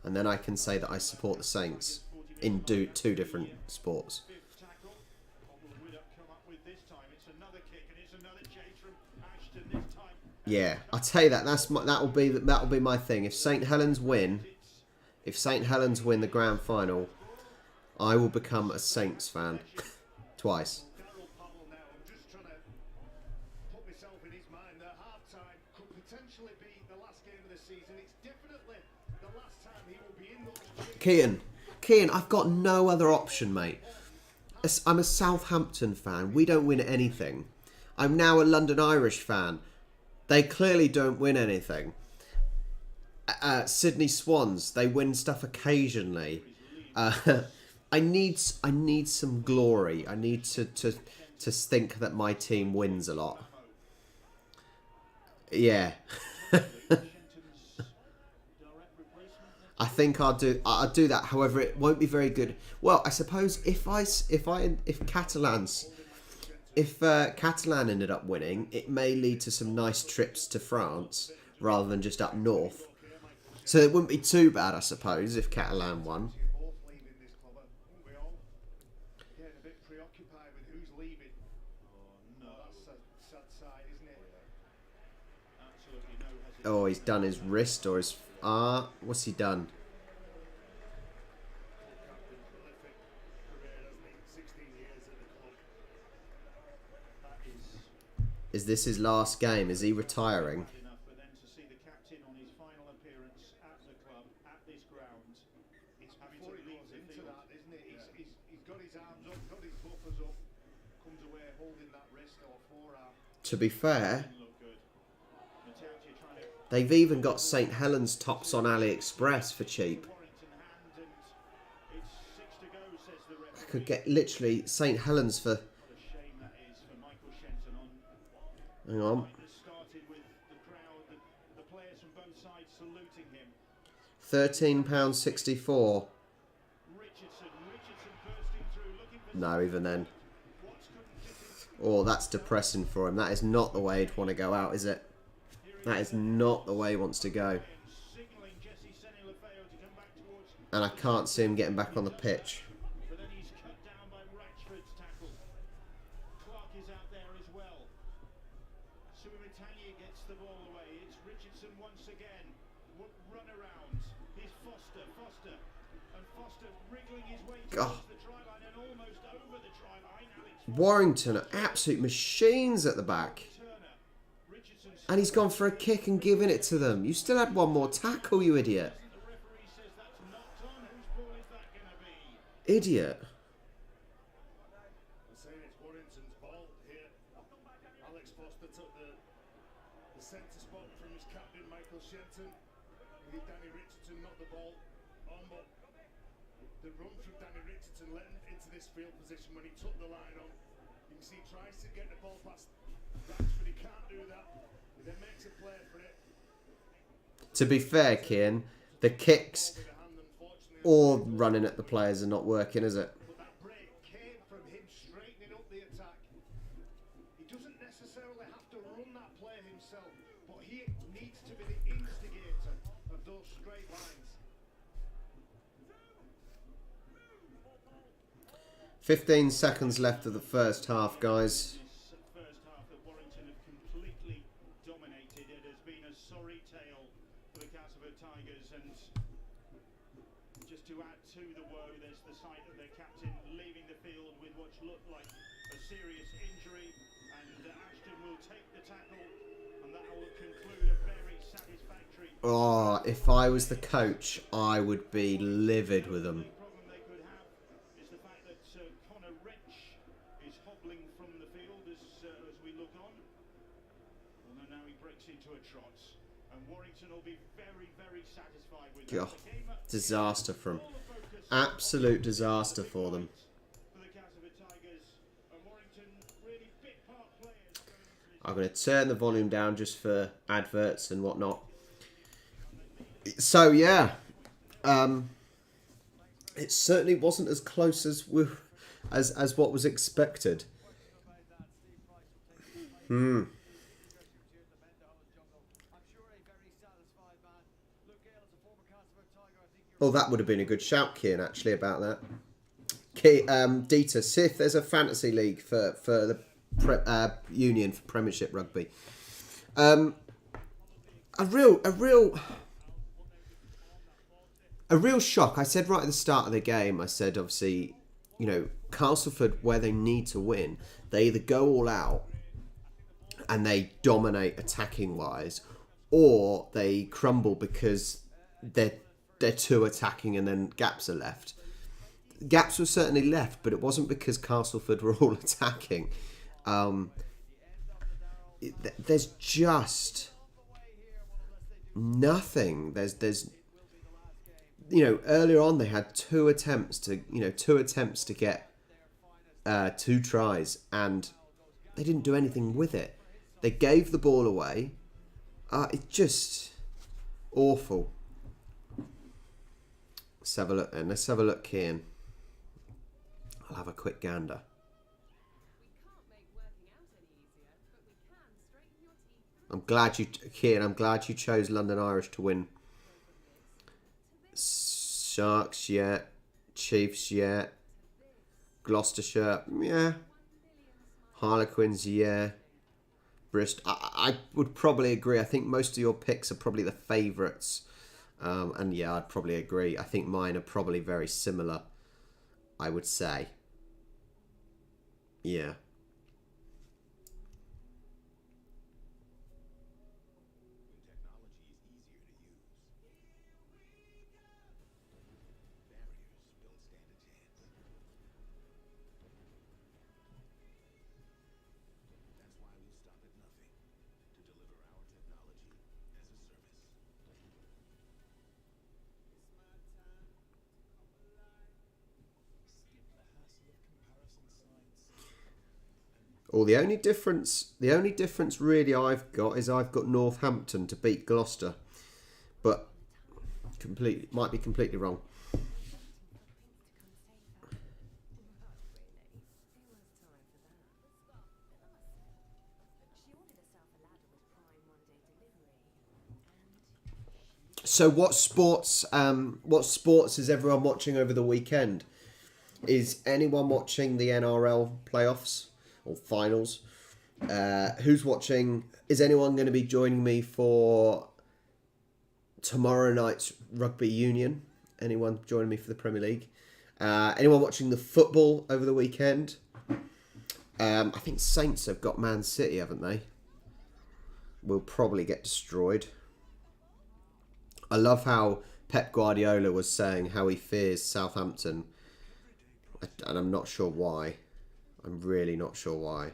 And then I can say that I support the Saints in two different sports. 5th tackle. What will Widdop come up with this time? It's another kick and it's another chase from Ashton this time. Yeah, I'll tell you that. That'll be my thing. If St Helens win the grand final, I will become a Saints fan twice. Darryl Powell now. I'm just trying to put myself in his mind that half-time could potentially be the last game of the season. It's definitely the last time he will be in those Kian, I've got no other option, mate. I'm a Southampton fan. We don't win anything. I'm now a London Irish fan. They clearly don't win anything. Sydney Swans, they win stuff occasionally. I need some glory. I need to think that my team wins a lot. Yeah. I think I'll do that. However, it won't be very good. Well, I suppose if Catalan ended up winning, it may lead to some nice trips to France rather than just up north. So it wouldn't be too bad, I suppose, if Catalan won. Both leaving this club, aren't we all? Getting a bit preoccupied with who's leaving. Oh no, that's a sad sight, isn't it? Absolutely no hesitation. Oh, he's done his wrist or his... what's he done? Captain's prolific career, hasn't he? 16 years at the club. That is Is this his last game? Is he retiring? enough, but then to see the captain on his final appearance at the club, at this ground, it's having before to he leave goes the into field. that, isn't it? He's got his arms up, got his buffers up, comes away holding that wrist or forearm. To be fair, Didn't look good. Matautia trying to they've even got St Helens tops on AliExpress for cheap. Warrington hand, and it's 6 to go, says the I referee. could get literally St Helens for... What a shame that is for Michael Shenton on. Hang on. It started with the crowd, the players from both sides saluting him. £13.64. Richardson bursting through, looking for No, even then. Watts couldn't dip it. Oh, that's depressing for him. That is not the way he'd want to go out, is it? That is not the way he wants to go. Signaling Jesse Senilafeo to come back towards, And I can't see him getting back on the pitch. but then he's cut down by Ratchford's tackle. Clark is out there as well. Suimitanye gets the ball away. It's Richardson once again. Run around. Here's Foster, and Foster wriggling his way God. towards the try line and almost over the try line. Alex Warrington are absolute machines at the back. Turner. Richardson. And he's gone for a kick and given it to them. You still had one more tackle, you idiot. The referee says that's knocked on. Whose ball is that going to be? Idiot. I'm saying it's Warrington's ball here. Alex Foster took the centre spot from his captain Michael Shenton. Danny Richardson knocked the ball on, but the run from Danny Richardson led him into this field position when he took the line on. You can see he tries to get the ball past Ratchford, he can't do that. He then makes a play for it. To be fair, Kian, the kicks With a hand, unfortunately, or running at the players are not working, is it? but that break came from him straightening up the attack. He doesn't necessarily have to run that play himself, but he needs to be the instigator of those straight lines. 15 seconds left of the first half, guys. This first half that Warrington have completely dominated. It has been a sorry tale for the Castleford Tigers, and just to add to the woe, there's the sight of their captain leaving the field with what looked like a serious injury, and Ashton will take the tackle, and that will conclude a very satisfactory. Oh, if I was the coach, I would be livid with them. The problem they could have is the fact that Connor Wrench is hobbling from the field as we look on. Although now he breaks into a trot, and Warrington will be very, very satisfied with that. God, The game up disaster for them. all the focus Absolute disaster for them. for the Castleford Tigers, and Warrington really bit part players going into this. I'm going to turn the volume down just for adverts and whatnot. So, yeah. It certainly wasn't as close as as what was expected. Oh, that would have been a good shout, Kian, actually, about that. Dieter, see if there's a fantasy league for the Union for Premiership Rugby. A real shock. I said right at the start of the game, I said, obviously, you know, Castleford, where they need to win, they either go all out and they dominate attacking wise, or they crumble because they're too attacking and then gaps are left. Gaps were certainly left, but it wasn't because Castleford were all attacking. there's just nothing. There's earlier on they had two attempts to get 2 tries, and they didn't do anything with it. They gave the ball away. It's just awful. Let's have a look then. Let's have a look, Kian. I'll have a quick gander. I'm glad you chose London Irish to win. Sharks, yeah. Chiefs, yeah. Gloucestershire, yeah. Harlequins, yeah. Bristol. I would probably agree. I think most of your picks are probably the favourites. And yeah, I'd probably agree. I think mine are probably very similar, I would say. Yeah. Well, the only difference really I've got is I've got Northampton to beat Gloucester, but might be completely wrong. So what sports is everyone watching over the weekend? Is anyone watching the NRL playoffs or finals? Who's watching? Is anyone going to be joining me for tomorrow night's rugby union? Anyone joining me for the Premier League? Anyone watching the football over the weekend? I think Saints have got Man City, haven't they? Will probably get destroyed. I love how Pep Guardiola was saying how he fears Southampton, and I'm not sure why. I'm really not sure why.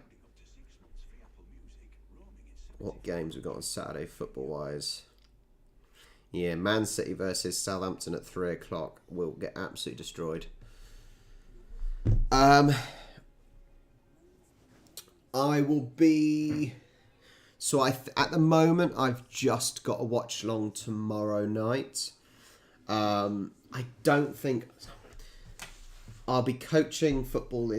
What games we've got on Saturday football-wise? Yeah, Man City versus Southampton at 3 o'clock. Will get absolutely destroyed. I will be... So at the moment, I've just got a watch along tomorrow night. I don't think... I'll be coaching football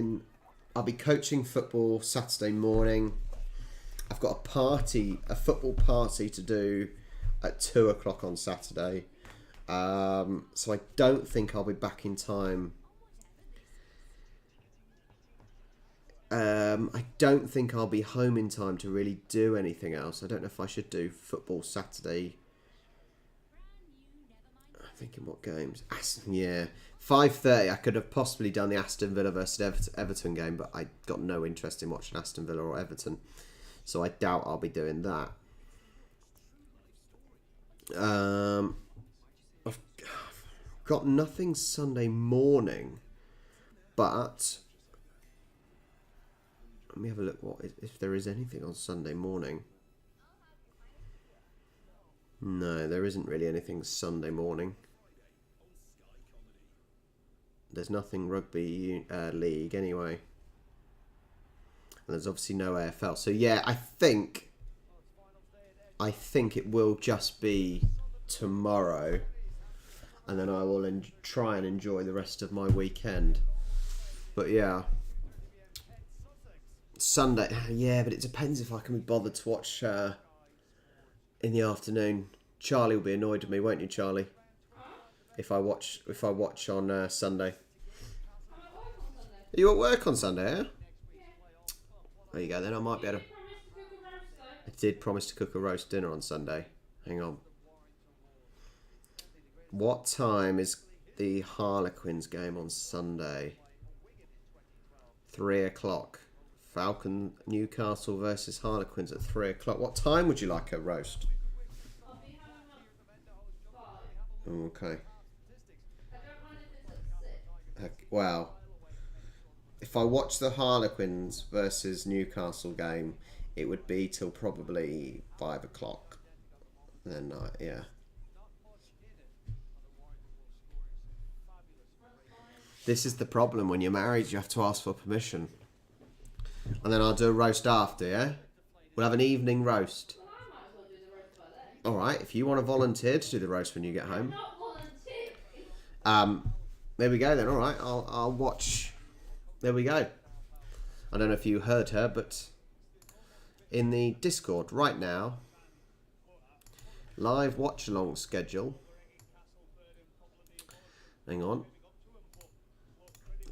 Saturday morning. I've got a football party to do at 2 o'clock on Saturday. So I don't think I'll be back in time. I don't think I'll be home in time to really do anything else. I don't know if I should do football Saturday. I'm thinking what games? Yeah, 5:30. I could have possibly done the Aston Villa versus Everton game, but I got no interest in watching Aston Villa or Everton, so I doubt I'll be doing that. I've got nothing Sunday morning, but let me have a look if there is anything on Sunday morning. No, there isn't really anything Sunday morning. There's nothing rugby league anyway. And there's obviously no AFL. So yeah, I think it will just be tomorrow. And then I will try and enjoy the rest of my weekend. But yeah. Sunday, yeah, but it depends if I can be bothered to watch in the afternoon. Charlie will be annoyed with me, won't you, Charlie? If I watch on Sunday. Are you at work on Sunday? Yeah. There you go. Then I might be able to. I did promise to cook a roast dinner on Sunday. Hang on. What time is the Harlequins game on Sunday? 3 o'clock. Falcon Newcastle versus Harlequins at 3 o'clock. What time would you like a roast? Okay. Well, if I watch the Harlequins versus Newcastle game, it would be till probably 5 o'clock. Then, yeah. This is the problem. When you're married, you have to ask for permission. And then I'll do a roast after, yeah? We'll have an evening roast. Well, I might as well do the roast by then. Alright, if you want to volunteer to do the roast when you get home. Not volunteering. There we go then, alright. I'll watch. There we go. I don't know if you heard her, but in the Discord right now, live watch along schedule. Hang on.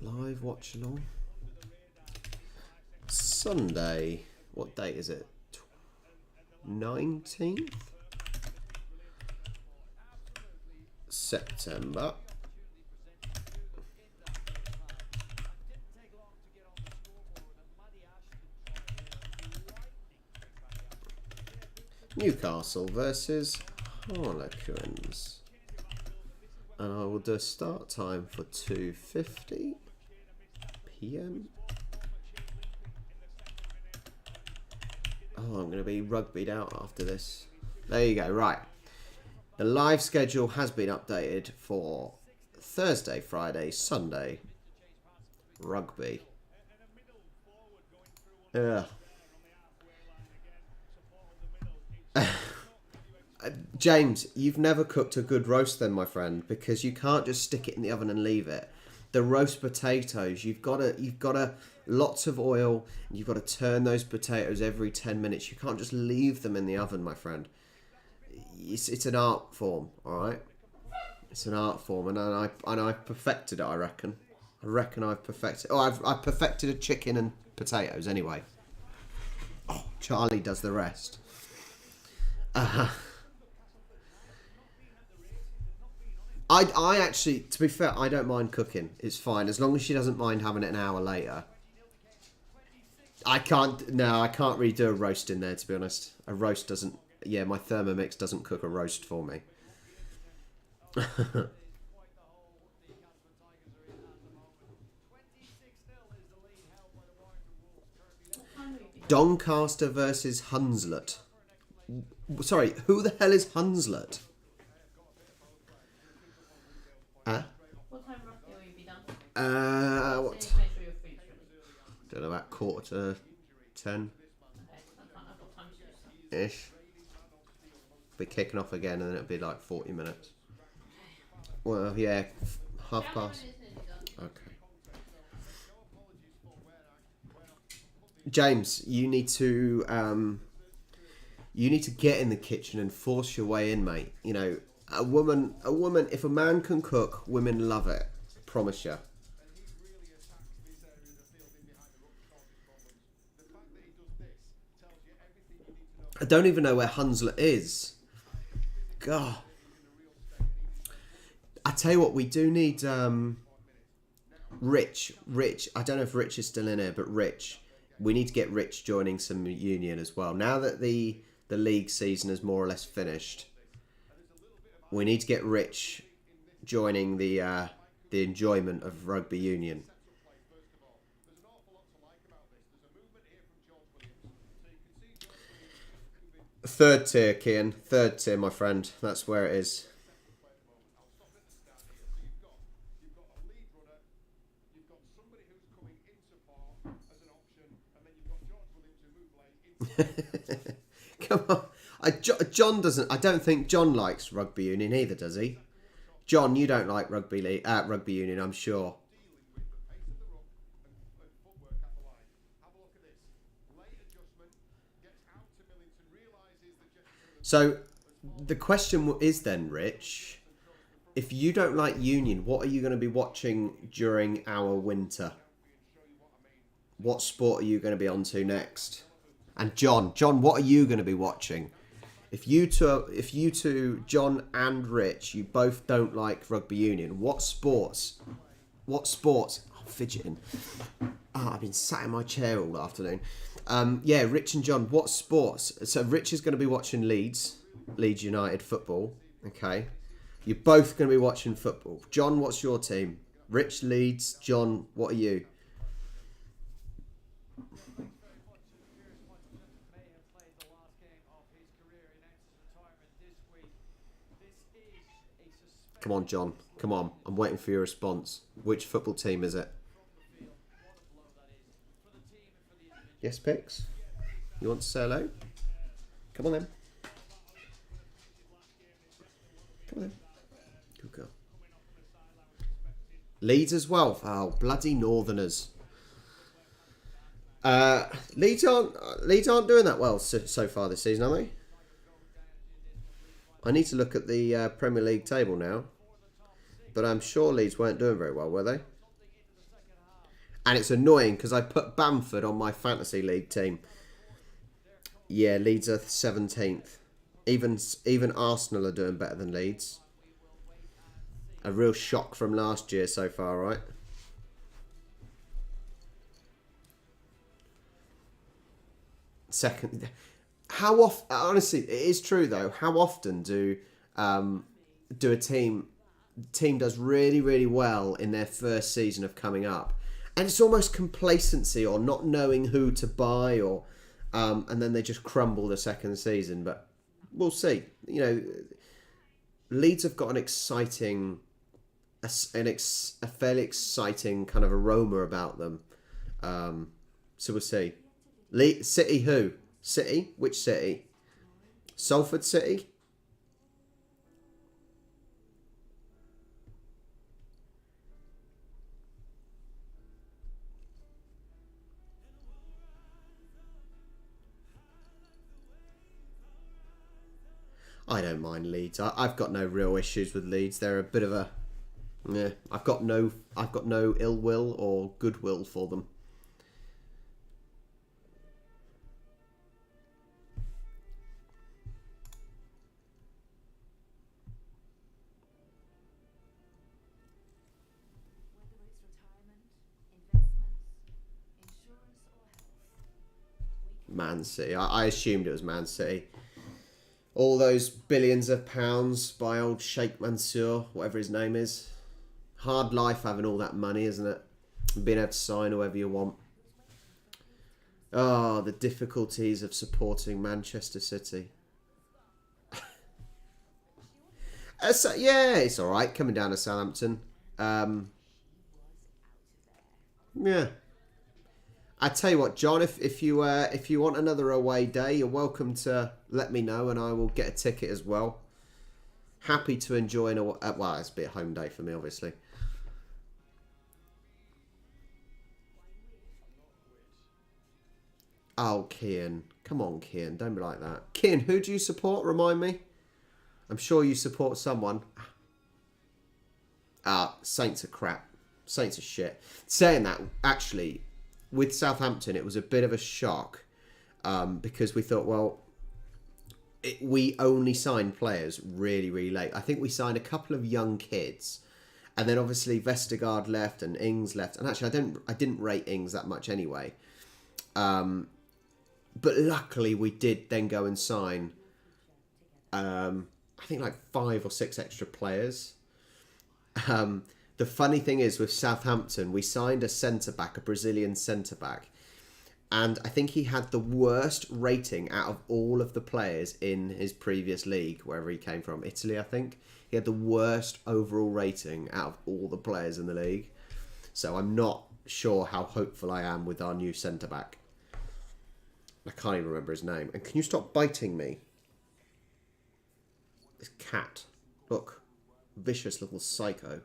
Live watch along. Sunday. What date is it? 19th September. Newcastle versus Harlequins. And I will do a start time for 2:50 PM. Oh, I'm going to be rugbyed out after this. There you go, right. The live schedule has been updated for Thursday, Friday, Sunday. Rugby. James, you've never cooked a good roast then, my friend, because you can't just stick it in the oven and leave it. The roast potatoes, you've got to lots of oil, and you've got to turn those potatoes every 10 minutes. You can't just leave them in the oven, my friend. It's an art form, all right? It's an art form, and I've perfected it, I reckon. I've perfected. Oh, I've perfected a chicken and potatoes anyway. Oh, Charlie does the rest. I actually, to be fair, I don't mind cooking. It's fine as long as she doesn't mind having it an hour later. I can't really do a roast in there, to be honest. A roast doesn't. Yeah, my Thermomix doesn't cook a roast for me. Doncaster versus Hunslet. Sorry, who the hell is Hunslet? What time roughly will you be done? What? Make sure your food's ready. Don't know, about 10:15. Okay, I've got time to do stuff. Ish. Be kicking off again, and then it'll be like 40 minutes. Well, yeah, half past. Okay. James, you need to get in the kitchen and force your way in, mate. You know, a woman. If a man can cook, women love it. Promise you. I don't even know where Hunslet is. God. I tell you what, we do need Rich. I don't know if Rich is still in here, but Rich. We need to get Rich joining some union as well. Now that the league season is more or less finished, we need to get Rich joining the enjoyment of rugby union. Third tier, Kian. Third tier, my friend. That's where it is. Come on. John doesn't. I don't think John likes rugby union either, does he? John, you don't like rugby union, I'm sure. So the question is then, Rich, if you don't like union, what are you going to be watching during our winter? What sport are you going to be on to next? And John, what are you going to be watching? If you two, John and Rich, you both don't like rugby union, what sports? I'm fidgeting. I've been sat in my chair all afternoon. Yeah, Rich and John, what sports? So Rich is going to be watching Leeds United football. Okay. You're both going to be watching football. John, what's your team? Rich, Leeds. John, what are you? Come on, John. Come on. I'm waiting for your response. Which football team is it? Yes, Pix? You want to say hello? Come on then. Come on then. Good girl. Leeds as well. Oh, bloody Northerners. Leeds aren't doing that well so far this season, are they? I need to look at the Premier League table now. But I'm sure Leeds weren't doing very well, were they? And it's annoying because I put Bamford on my fantasy league team. Yeah, Leeds are 17th. Even Arsenal are doing better than Leeds. A real shock from last year so far, right? Second. How often? Honestly, it is true though. How often do a team does really, really well in their first season of coming up, and it's almost complacency or not knowing who to buy, or and then they just crumble the second season. But we'll see. You know, Leeds have got an exciting, a fairly exciting kind of aroma about them. So we'll see. City who? City? Which city? Salford City? I don't mind Leeds. I've got no real issues with Leeds. They're a bit of a... Yeah, I've got no ill will or goodwill for them. Man City. I assumed it was Man City. All those billions of pounds by old Sheikh Mansour, whatever his name is. Hard life having all that money, isn't it? And being able to sign whoever you want. Oh, the difficulties of supporting Manchester City. Yeah, it's alright coming down to Southampton. Yeah. I tell you what, John, if you want another away day, you're welcome to let me know, and I will get a ticket as well. Happy to enjoy well, it's a bit home day for me, obviously. Oh, Kian, come on, Kian, don't be like that. Kian, who do you support? Remind me. I'm sure you support someone. Saints are crap. Saints are shit. Saying that, actually, with Southampton, it was a bit of a shock because we thought, well, we only signed players really, really late. I think we signed a couple of young kids, and then obviously Vestergaard left and Ings left. And actually, I didn't rate Ings that much anyway. But luckily, we did then go and sign, I think like 5 or 6 extra players. The funny thing is with Southampton, we signed a centre-back, a Brazilian centre-back. And I think he had the worst rating out of all of the players in his previous league, wherever he came from. Italy, I think. He had the worst overall rating out of all the players in the league. So I'm not sure how hopeful I am with our new centre-back. I can't even remember his name. And can you stop biting me? This cat. Look. Vicious little psycho.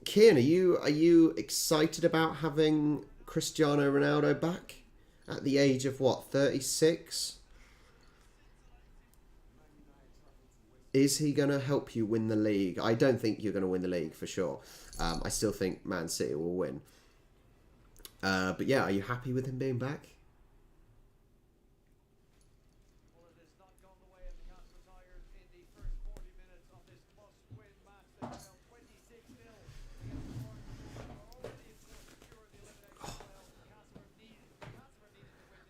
Kian, are you excited about having Cristiano Ronaldo back at the age of what, 36? Is he going to help you win the league? I don't think you're going to win the league for sure. I still think Man City will win. But yeah, are you happy with him being back?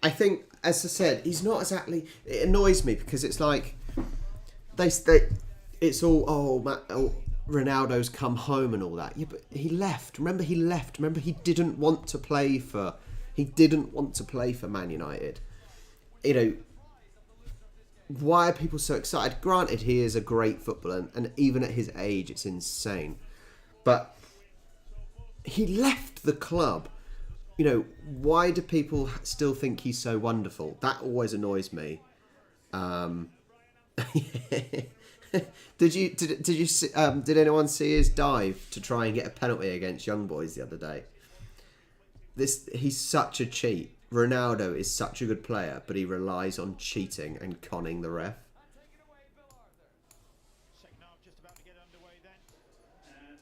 I think, as I said, he's not exactly... It annoys me because it's like... It's all... Ronaldo's come home and all that. Yeah, but he left. Remember, he left. Remember, he didn't want to play for. He didn't want to play for Man United. You know, why are people so excited? Granted, he is a great footballer, and even at his age, it's insane. But he left the club. You know, why do people still think he's so wonderful? That always annoys me. Did anyone see his dive to try and get a penalty against Young Boys the other day? He's such a cheat. Ronaldo is such a good player, but he relies on cheating and conning the ref. Second half just about to get underway then. And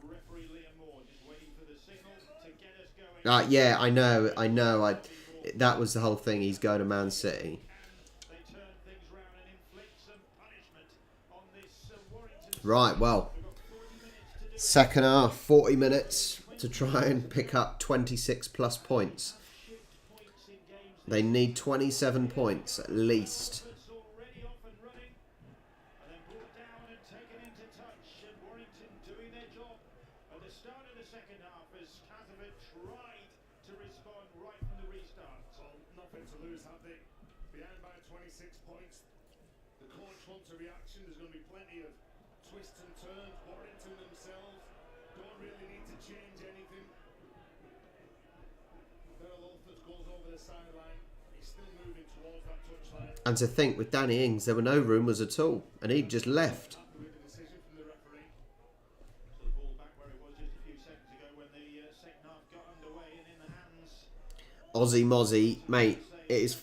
referee Liam Moore just waiting for the signal to get us going. Yeah, I know. That was the whole thing. He's going to Man City. They turn things round and inflict some punishment on this Warrington. Right, well, second half, 40 minutes to try and pick up 26 plus points. They need 27 points at least. Already off and running, and then brought down and taken into touch. And Warrington doing their job at the start of the second half as Castleford tried to respond right from the restart. Well, nothing to lose, have they? Behind by 26 points. The coach wants a reaction. There's going to be plenty of twists and turns. Warrington themselves don't really need to change anything. Earl Alford goes over the sideline. He's still moving towards that touchline. And to think, with Danny Ings, there were no rumours at all. And he just left. Happy with the decision from the referee. So the ball back where it was just a few seconds ago when the second half got underway and in the hands. Aussie Mozzie, mate, it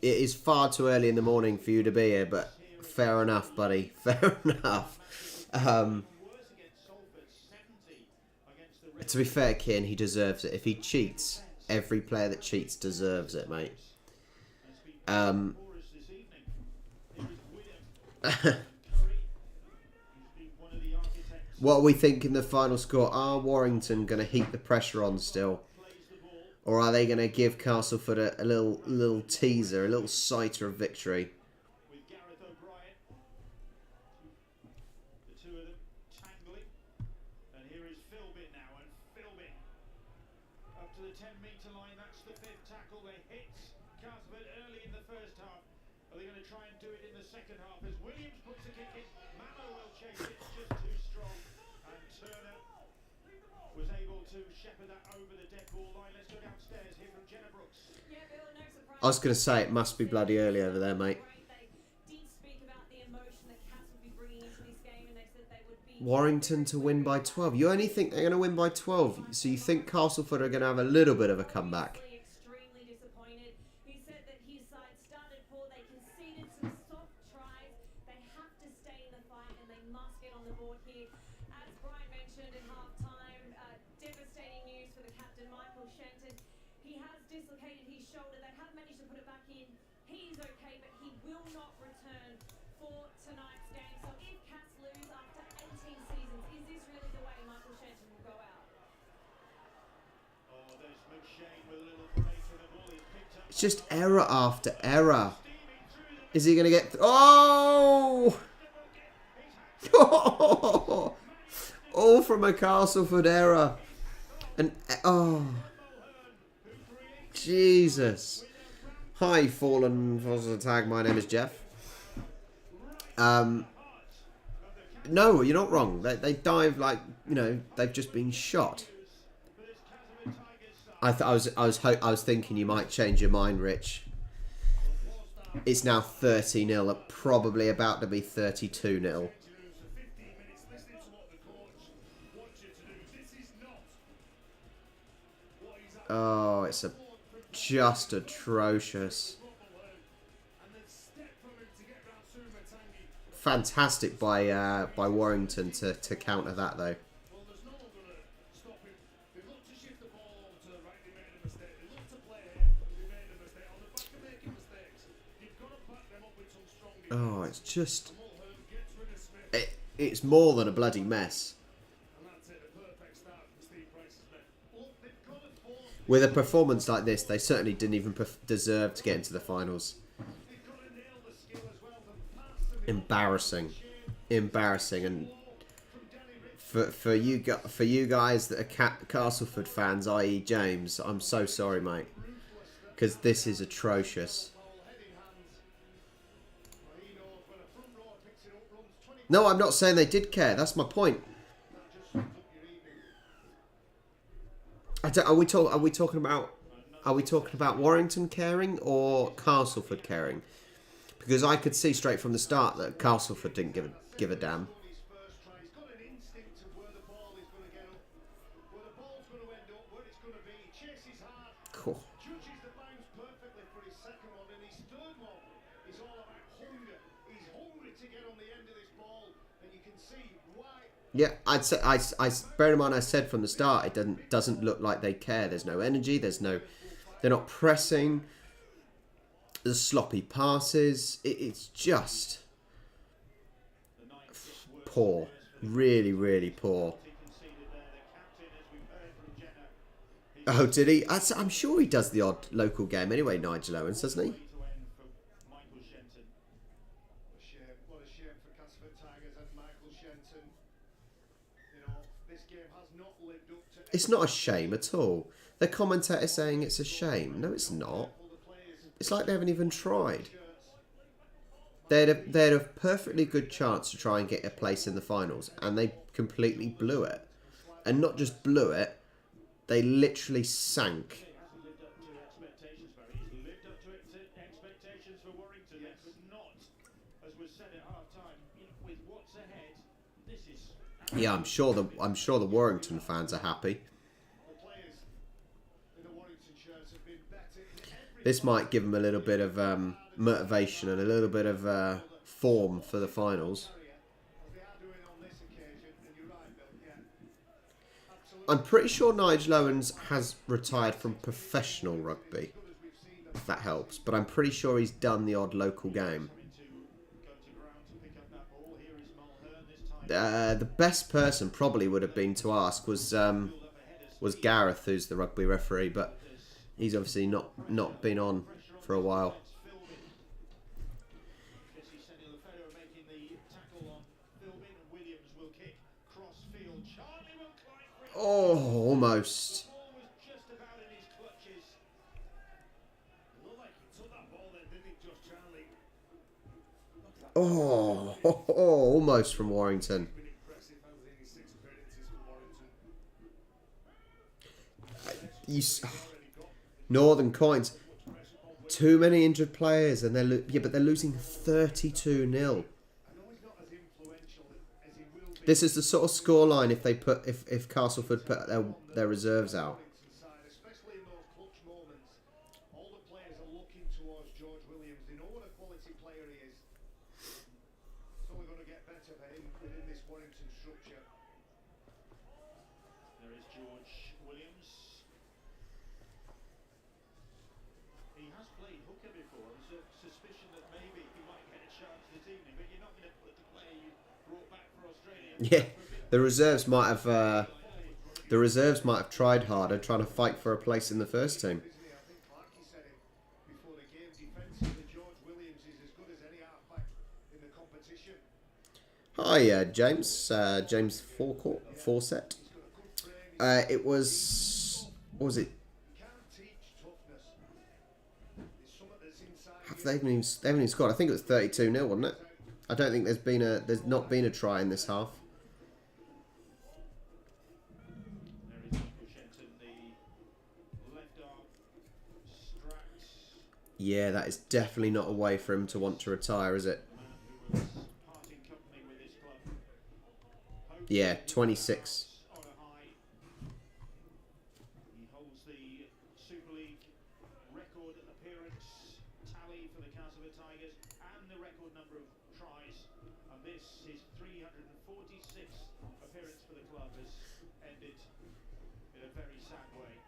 is far too early in the morning for you to be here, but fair enough, buddy. Fair enough. Worse against Salford, 70 against the Red. To be fair, Kian, he deserves it. If he cheats, every player that cheats deserves it, mate. For us this evening. It was William Curry, who's been one of the architects. What are we thinking the final score? Are Warrington going to heap the pressure on still? Plays the ball. Or are they going to give Castleford a little teaser, a little sighter of victory? With Gareth O'Brien. The two of them tangling. And here is Philbin now. And Philbin up to the 10-metre line. That's the fifth tackle. They hit Castleford early in the first half. Are they going to try and do it in the second half? As Williams puts the kick in. Mallow will chase it. It's just too strong. And Turner was able to shepherd that over the dead ball line. Let's go downstairs here from Jenna Brooks. I was going to say, it must be bloody early over there, mate. Warrington to win by 12. You only think they're going to win by 12. So you think Castleford are going to have a little bit of a comeback. Extremely disappointed. He said that his side started poor. They conceded some soft tries. They have to stay in the fight and they must get on the board here. As Brian mentioned in half-time, devastating news for the captain, Michael Shenton. He has dislocated his shoulder. They have managed to put it back in. He's okay, but he will not return for tonight's game. So if Cats lose after 18 seasons, is this really the way Michael Shenton will go out? Oh, there's McShane with a little break and the ball is picked up. It's just error after error. Is he going to get... Oh! All from a Castleford error. And... Oh... Jesus. Hi, Fallen Foster Tag. My name is Jeff. No, you're not wrong. They dive like, you know, they've just been shot. I was thinking you might change your mind, Rich. It's now 30-0, probably about to be 32-0. Oh, it's just atrocious. Fantastic by Warrington to counter that though. Well, there's no one going to stop him. They look to shift the ball over to the right. They made a mistake. They look to play here. They made a mistake. On the back of making mistakes, you've got to back them up with some strong defense. Oh, it's just... Mulhern gets rid of Smith. It's more than a bloody mess. And that's it. The perfect start for Steve Price's men. Well, they've got to force. With a performance like this, they certainly didn't even deserve to get into the finals. They've got to nail the skill as well. The pass and the Embarrassing. embarrassing. And for you guys that are Castleford fans, i.e. James, I'm so sorry, mate, because this is atrocious. No, I'm not saying they did care. That's my point. Are we talking about Warrington caring or Castleford caring? Because I could see straight from the start that Castleford didn't give a damn. Cool. Yeah, I'd say I bear in mind I said from the start it doesn't look like they care. There's no energy. They're not pressing. There's sloppy passes. It's just poor, really, really poor. Oh, did he? I'm sure he does the odd local game anyway, Nigel Owens, doesn't he? What a shame for Castleford Tigers and Michael Shenton. You know, this game has not lived up to... It's not a shame at all. The commentator saying it's a shame. No, it's not. It's like they haven't even tried. They had a perfectly good chance to try and get a place in the finals, and they completely blew it. And not just blew it, they literally sank. Yeah, I'm sure the Warrington fans are happy. This might give them a little bit of motivation and a little bit of form for the finals. I'm pretty sure Nigel Owens has retired from professional rugby, if that helps. But I'm pretty sure he's done the odd local game. The best person probably would have been to ask was Gareth, who's the rugby referee, but he's obviously not been on for a while. Oh, almost. Oh, almost from Warrington. Northern Coins. Too many injured players, and they're losing 32-0. This is the sort of scoreline if Castleford put their reserves out. Yeah, the reserves might have tried harder, trying to fight for a place in the first team. Hi, James. James Fawcett. It was... What was it? They haven't even scored. I think it was 32-0, wasn't it? I don't think there's not been a try in this half. Yeah, that is definitely not a way for him to want to retire, is it? Yeah, 26. He holds the Super League record appearance tally for the Castleford Tigers and the record number of tries. And this, his 346th appearance for the club, has ended in a very sad way.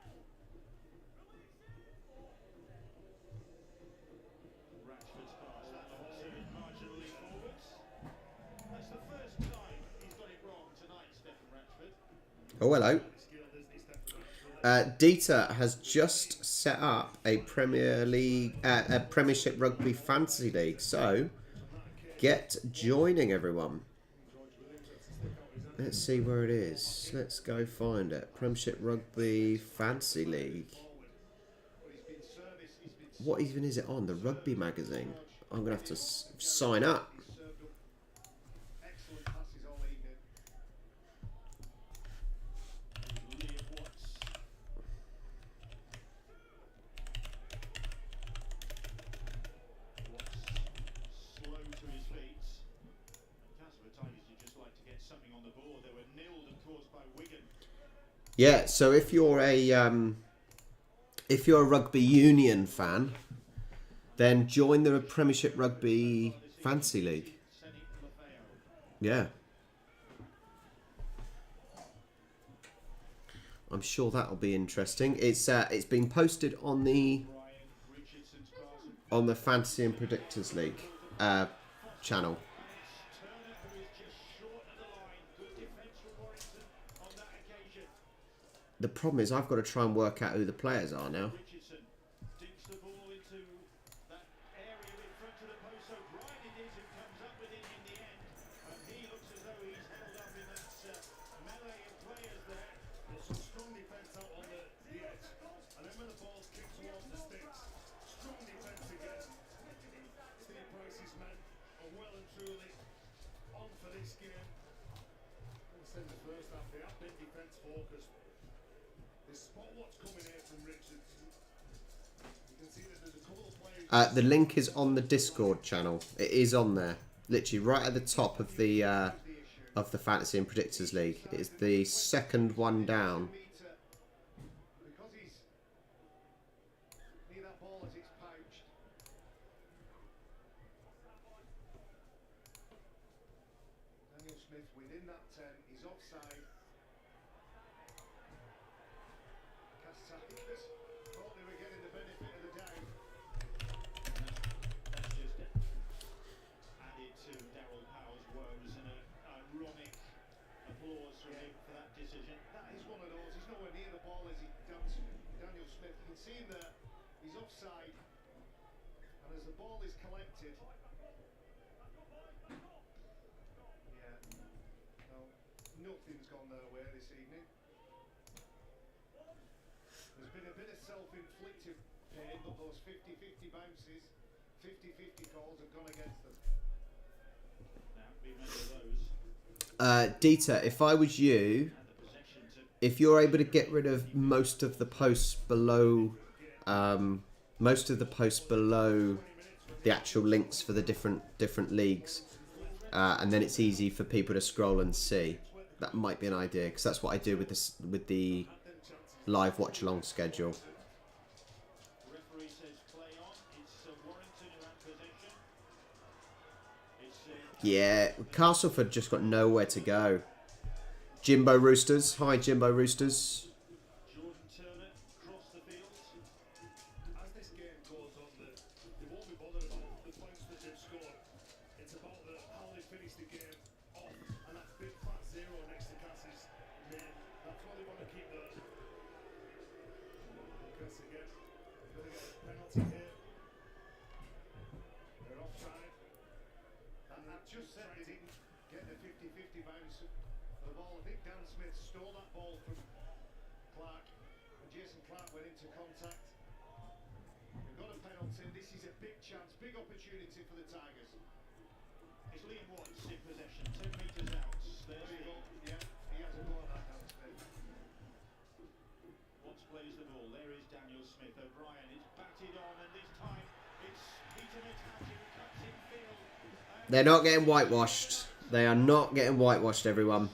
Ratchford's pass, that altered marginally forwards. That's the first time he's got it wrong tonight, Stephen Ratchford. Oh, hello. Dieter has just set up a Premiership Rugby Fantasy League, so get joining, everyone. Let's see where it is. Let's go find it. Premiership Rugby Fantasy League. What even is it on? The Rugby magazine. I'm going to have to sign up. Excellent passes all evening. Slow to his feet. Castleford Tigers would just like to get something on the board. They were nilled, of course, by Wigan. Yeah, so if you're a rugby union fan, then join the Premiership Rugby Fantasy League. Yeah. I'm sure that'll be interesting. It's been posted on the Fantasy and Predictors League channel. Turner, who is just short of the line. Good defence from Warrington on that occasion. The problem is I've got to try and work out who the players are now. Richardson digs the ball into that area in front of the post. So Brian it is who comes up with it in the end. And he looks as though he's held up in that melee of players there. Well, some strong defence out on the edge. And then when the ball's kicked towards the sticks, strong defence again. Steve Price's men are well and truly on for this game. As I said in the first half, they have been defence focused. They spot what's coming here from Richardson. You can see that there's a couple of players. The link is on the Discord channel. It is on there, literally right at the top of the Fantasy and Predictors League. It is the second one down. Because he's near that ball as it's pouched. Daniel Smith within that 10. He's offside. Tigers thought they were getting the benefit of the doubt. That's just added to Daryl Power's woes and an ironic applause from him for that decision. That is one of those. He's nowhere near the ball as he dances. Daniel Smith. You can see him there. He's offside. And as the ball is collected. Yeah. No, nothing's gone their way this evening. There's been a bit of self-inflicted pain, but those 50-50 bounces, 50-50 calls have gone against them. Now, we remember those. Dieter, if I was you, if you're able to get rid of most of the posts below, the actual links for the different leagues, and then it's easy for people to scroll and see. That might be an idea, because that's what I do with the live watch along schedule. Referee says play on. It's Warrington who have possession. It's Yeah, Castleford just got nowhere to go. Jimbo Roosters. Hi, Jimbo Roosters. Jordan Turner across the field. As this game goes on, they won't be bothered about the points that they've scored. It's about how they finish the game off, and that big fat zero next to Cass's name. That's what they want to keep there. Cass again, going to get a penalty here. They're offside. And I've just said they didn't get the 50-50 bounce of the ball. I think Dan Smith stole that ball from Clark, and Jason Clark went into contact. We've got a penalty. This is a big chance, big opportunity for the Tigers. It's Liam Watts in possession. 10 metres out. There There's you go. the Yeah, he has a ball that Dan Smith. Watts plays the ball. There is Daniel Smith. O'Brien is batted on, and this time it's Peter Mitaji who cuts in field. They're not getting whitewashed. They are not getting whitewashed, everyone.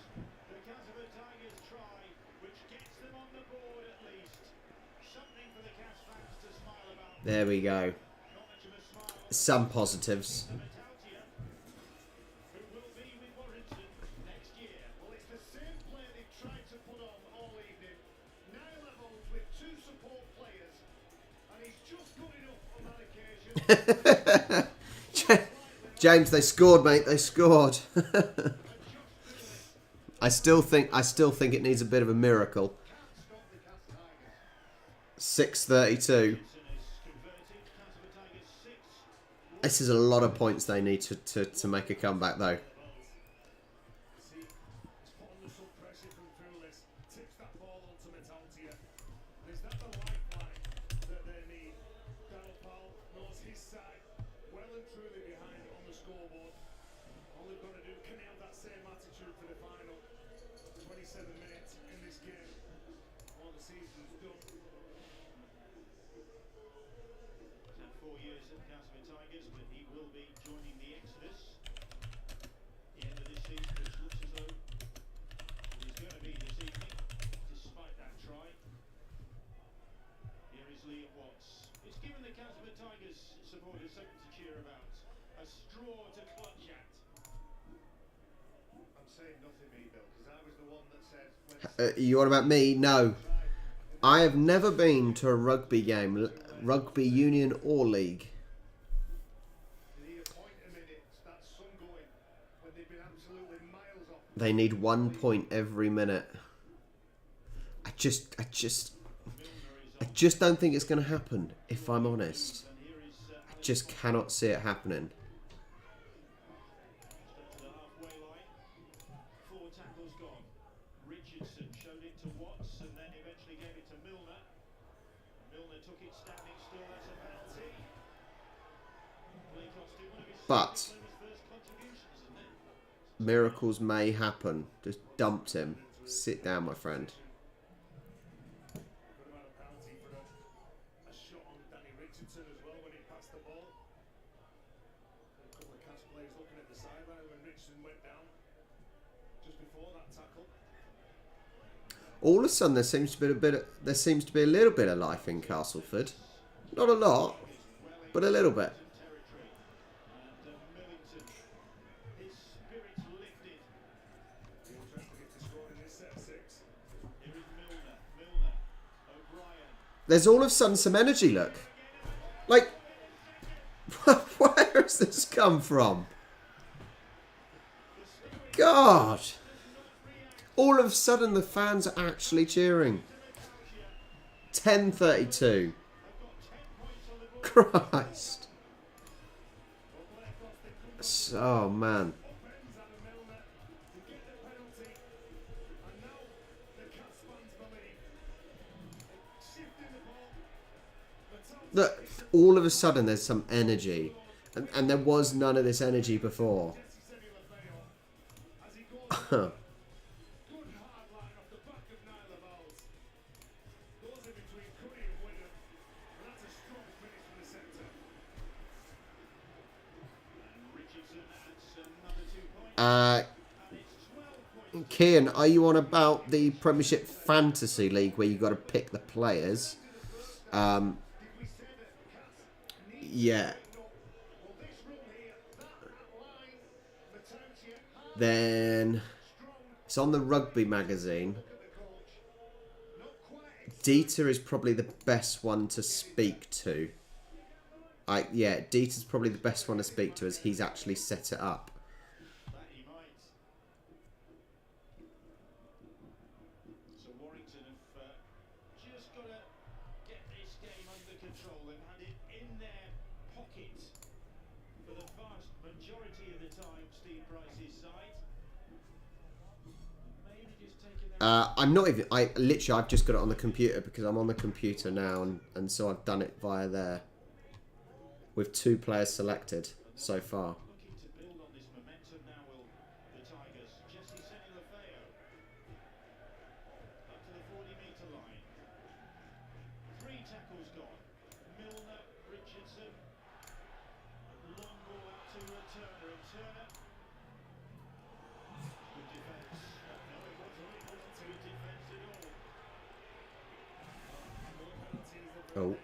The Castleford Tigers try, which gets them on the board at least. Something for the Cas fans to smile about. There we go. Not much of a smile. Some positives. Mitaji, who will be with Warrington next year. Well, it's the same play they've tried to put on all evening. 9 levels with 2 support players, and he's just good enough on that occasion. James, they scored, mate. They scored. I still think it needs a bit of a miracle. Stop the Cas 6:32. Tigers. Is converted. Castleford Tigers 6. This is a lot of points they need to make a comeback, though. See, it's put on tips that ball onto Metaltia. Is that the lifeline that they need? Dalpal knows his side well and truly behind on the scoreboard. All they've got to do, can they have that same attitude for the final? 27 minutes in this game. All the season's done. He's had 4 years at Castleford Tigers, but he will be joining the Exodus. The end of this season, which looks as though it is going to be this evening, despite that try. Here is Liam Watts. It's given the Castleford Tigers supporters something to cheer about. A straw to clutch at. I'm saying nothing, me, Bill, because I was the one that said. You on about me? No. I have never been to a rugby game, rugby union or league. They need 1 point every minute. I just don't think it's going to happen, if I'm honest. I just cannot see it happening. To the halfway line. 4 tackles gone. Richardson showed it to Watts and then eventually gave it to Milner. Milner took it standing still. That's a penalty. Play cost him one of his But first contributions, isn't it? miracles may happen. Just dumped him. Sit down, my friend. What about a penalty for a shot on Danny Richardson as well when he passed the ball? A couple of Cas players looking at the sideline when Richardson went down just before that tackle. All of a sudden, there seems to be a little bit of life in Castleford. Not a lot, but a little bit. Territory. And Millington, his spirits lifted. Be interesting if they scored in this set of 6. Here is Milner, O'Brien. There's all of a sudden some energy, look. Like, where has this come from? God. All of a sudden the fans are actually cheering. 10:32. Christ. Oh, man. Bends out of Milner to get the penalty. And now the Cas fans believe. Shifting the ball. Look, all of a sudden there's some energy. And there was none of this energy before. As he goes, good hard line off the back of Nyla Valls. Goes in between Curry and Wigan. And that's a strong finish from the centre. Richardson adds another 2 points. Uh, And it's 12 points. Kian, are you on about the Premiership Fantasy League where you got to pick the players? Yeah. Then it's on the Rugby magazine. Dieter is probably the best one to speak to. Yeah, Dieter's probably the best one to speak to as he's actually set it up. That he might. So Warrington have just got to get this game under control. They've had it in their pocket for the vast majority of the time, Steve Price's side. Maybe just taking their I'm not even... I've just got it on the computer because I'm on the computer now and so I've done it via there. With 2 players selected so far. looking to build on this momentum now, will the Tigers. Jesse Senilafeo up to the 40-metre line. 3 tackles gone. Milner, Richardson. Long ball out to Turner, and Turner. Good defence. No, it wasn't good defence at all. Oh,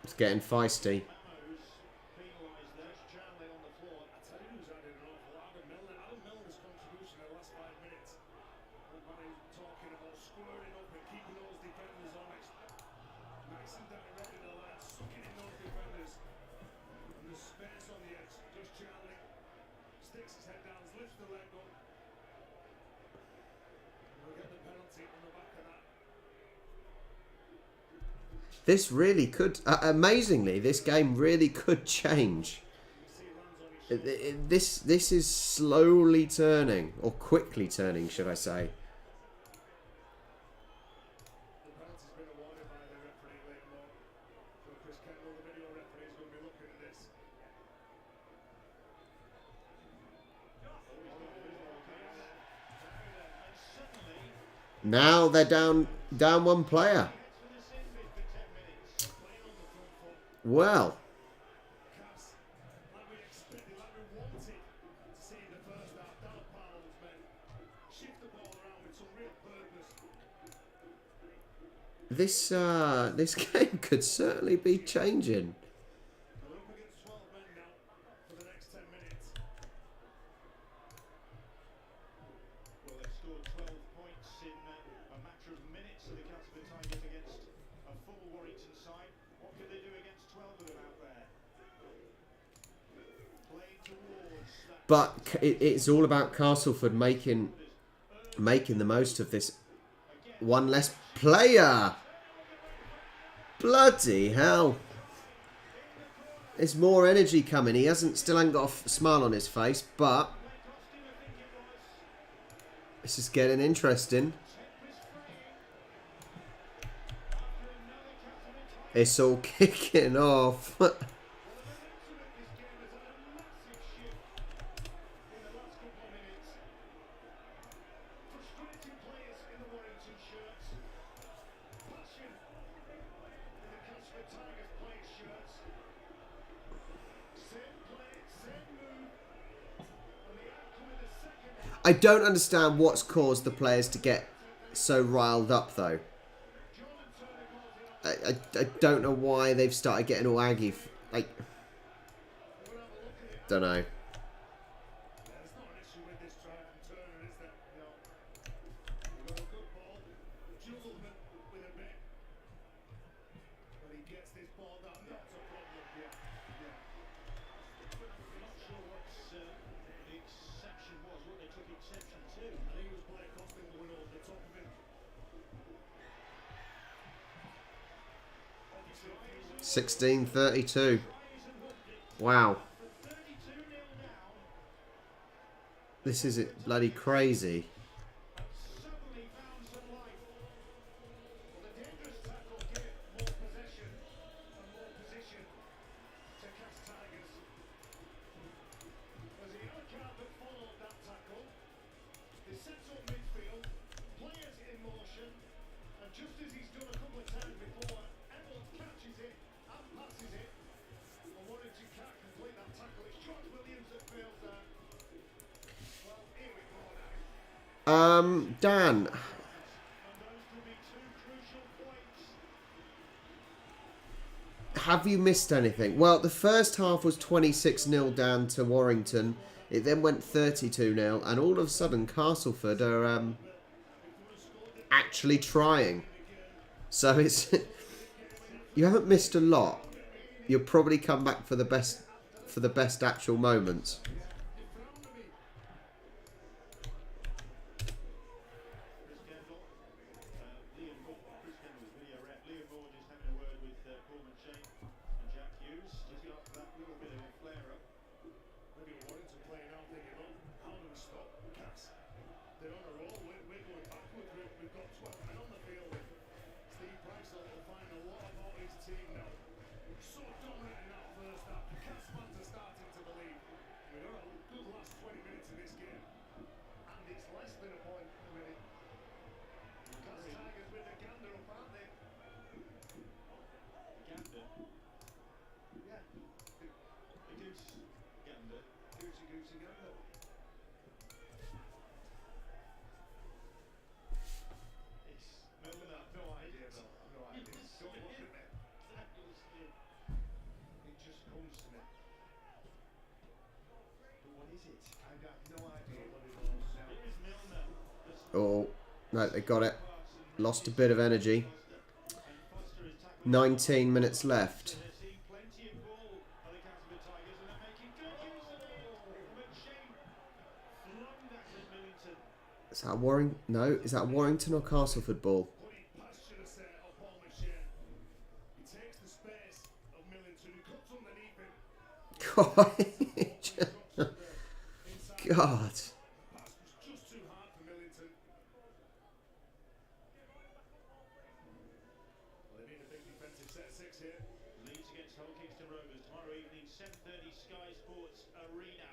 it's getting feisty. Mamos penalised there. Charlie on the floor. I tell you who's added an awful lot. Adam Milner's contribution in the last 5 minutes. Everybody talking about squaring up and keeping those defenders honest. Nice and direct in the line, sucking in those defenders. And there's space on the edge. Just Charlie sticks his head down, lifts the leg up. And we'll get the penalty on the back of that. This really could... amazingly, this game really could change. This is slowly turning, or quickly turning, should I say. Now they're down one player. Well, Cass, like we expected, like we wanted to see in the first half. Dan Powell's men shift the ball around with some real purpose. this game could certainly be changing. They're up against 12 men now for the next 10 minutes. Well, they've scored 12 points in a matter of minutes of the Castleford Tigers against a full Warrington side. What can they do against 12 of them out there? Playing towards that. But it's all about Castleford making the most of this. One less player. Bloody hell. There's more energy coming. He still hasn't got a smile on his face, but this is getting interesting. It's all kicking off. Frustrating players in the Warrington shirts. Passion in the Castleford Tigers players' shirts. Same play, same move. And the outcome in the second half. I don't understand what's caused the players to get so riled up, though. I don't know why they've started getting all aggy. Like, don't know. There's not an issue with this try from Turner, is there? No. We've got a good ball. Jules with a bit. But he gets this ball down. That's a problem. Yeah. I'm not sure what the exception was, what they took exception to. I think it was Blair Costin going over the top of him. Obviously, 16-32. Wow. This is bloody crazy. Suddenly found some life. well, the dangerous tackle gave more possession and more position to Cass Tigers. Was the other card that followed that tackle? He sets up midfield, players in motion, and just as he's done a couple of times before, Emerald catches it and passes it. And Warrington can't complete that tackle. It's George Williams that fails there. Well, here we go now. Dan, And those could be two crucial points. have you missed anything? Well, the first half was 26-0 down to Warrington. It then went 32-0, and all of a sudden Castleford are actually trying. So it's you haven't missed a lot. You'll probably come back for the best actual moments. Chris Kendall's video rep. Liam Moore just having a word with Paul McShane and Jack Hughes. Just got that little bit of a flare-up. Maybe Warrington playing out thinking, oh, how do we stop Cass? They're on a roll, we're going backwards, we've got 12 men on the field. Steve Price will find a lot about his team now. So dominant in that first half. The Cass fans are starting to believe. We've got a good last 20 minutes of this game. And it's less than a point a minute. Cass Tigers with the gander up, aren't they? Gander. Yeah. The goose gander. Goosey gander. It's Milner. No idea. No idea. Don't look at me. It just comes to me. But what is it? I have no idea what it is now. It is Milner. Oh, no, they got it. Lost a bit of energy. And Foster is tackling. 19 minutes left. They're seeing plenty of ball by the Castleford Tigers, and they're making good use of it. McShane flung that at Millington. Is that Warrington? No, is that Warrington or Castleford ball? Put it past should have set up Paul McShane. He takes the space of Millington, who cuts underneath him. God. Pass was just too hard for Millington. Well, they need a big defensive set of six here. Leeds against Hull Kingston Rovers tomorrow evening, 7:30 Sky Sports Arena.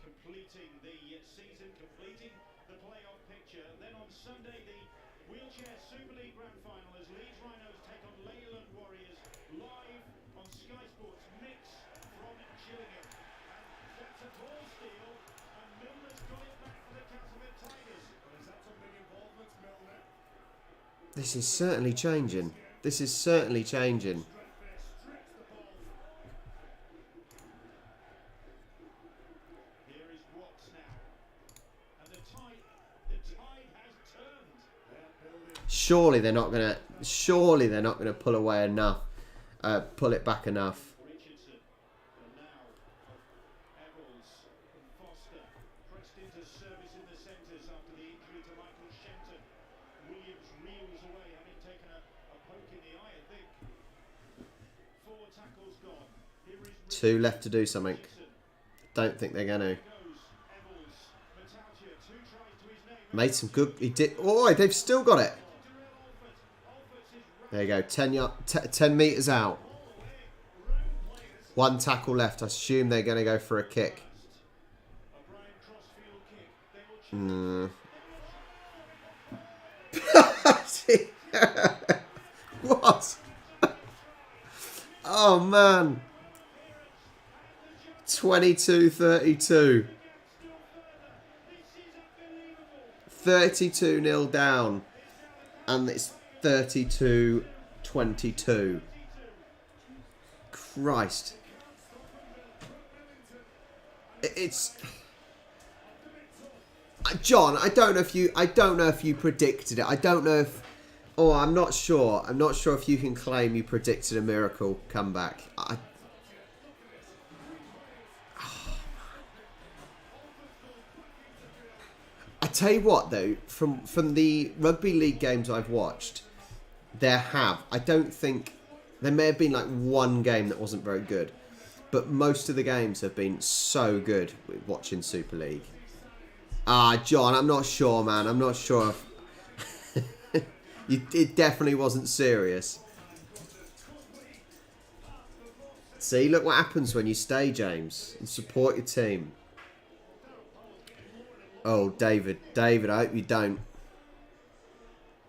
Completing the season, completing the playoff picture. Then on Sunday, the Wheelchair Super League Grand Final as Leeds Rhinos take on Leyland Warriors live on Sky Sports Mix from Gillingham. And that's a ball steal, and Milner's got it back for the Castleford Tigers. Is that some big involvement, Milner? This is certainly changing. This is certainly changing. Here is Watts now, and the tide has turned. Surely they're not gonna. Surely they're not gonna pull away enough. Pull it back enough. Richardson, and now Eccles and Foster pressed into service in the centres after the injury to Michael Shenton. Williams reels away, having taken a poke in the eye, I think. 4 tackles gone. Here is 2 left to do something. Don't think they're gonna. Made some good. He did. Oh, they've still got it. There you go. 10 meters out. 1 tackle left. I assume they're going to go for a kick. What? Oh man. 22-32. 32-0 down. And it's 32-22. Christ. It's John, I don't know if you predicted it. I don't know if I'm not sure. I'm not sure if you can claim you predicted a miracle comeback. I tell you what though, from the rugby league games I've watched, I don't think there may have been like one game that wasn't very good, but most of the games have been so good watching Super League. John, I'm not sure, man. I'm not sure if it definitely wasn't serious. See, look what happens when you stay, James, and support your team. Oh, David, I hope you don't.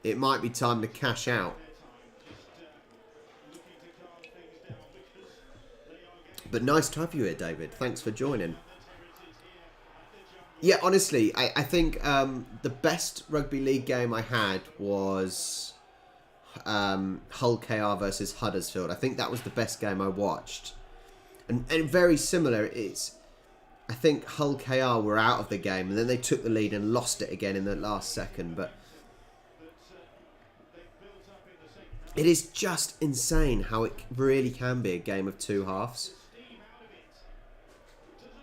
It might be time to cash out. But nice to have you here, David. Thanks for joining. Yeah, honestly, I think the best rugby league game I had was Hull KR versus Huddersfield. I think that was the best game I watched. And very similar, I think Hull KR were out of the game and then they took the lead and lost it again in the last second. But it is just insane how it really can be a game of 2 halves.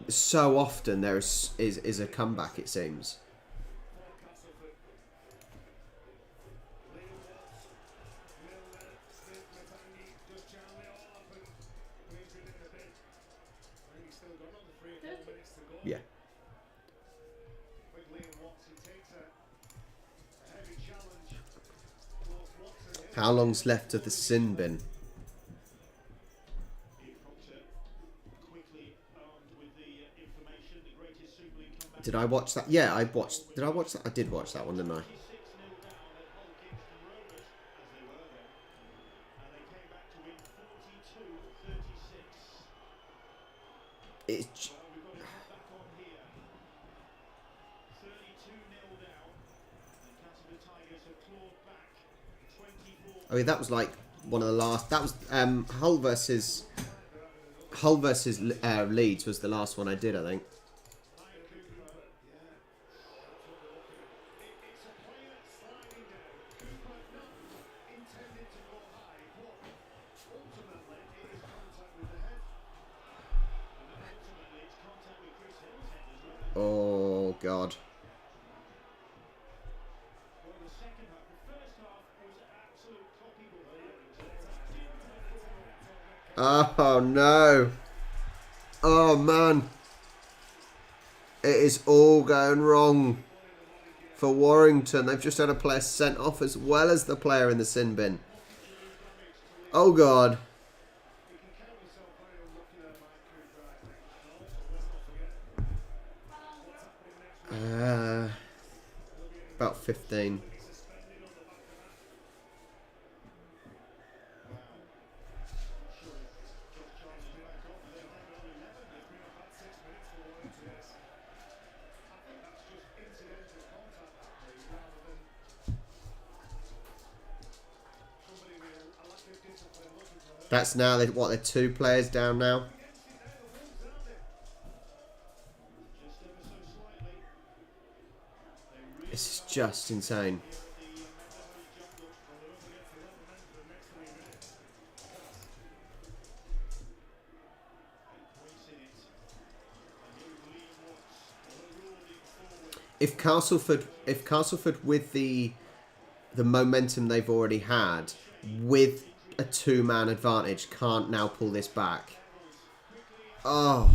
So often there is a comeback, it seems. Yeah. How long's left of the sin bin? Did I watch that? Yeah, Did I watch that? I did watch that one, didn't I? It's... Oh, yeah, that was like one of the last. That was Hull versus Leeds was the last one I did, I think. Oh God. Oh no. Oh man. It is all going wrong for Warrington. They've just had a player sent off as well as the player in the sin bin. Oh God. About 15. That's now, what, they're 2 players down now? It's just insane. If Castleford with the momentum they've already had, with a 2-man advantage, can't now pull this back. Oh.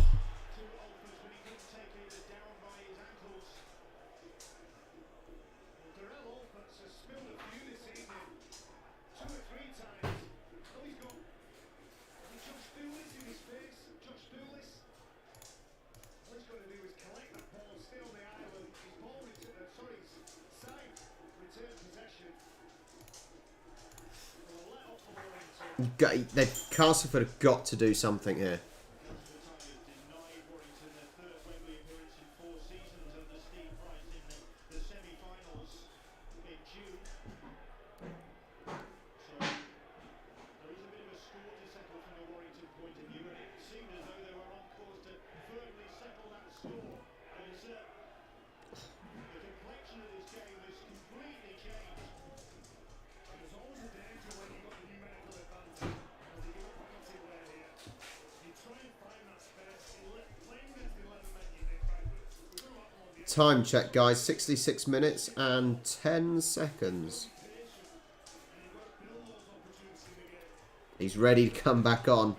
Castleford have got to do something here. Denied Warrington their third Wembley appearance in 4 seasons under Steve Price in the semi-finals in June. So there is a bit of a score to settle from a Warrington point of view, and it seemed as though they were on course to firmly settle that score. As the complexion of this game has completely changed. And there's always a danger when you've got the numerical advantage. As you give a penalty away here, you try and find that space. Playing against 11 men, you think, right, we're going to have them on the Time check, guys. 66 minutes and 10 seconds. He's ready to come back on.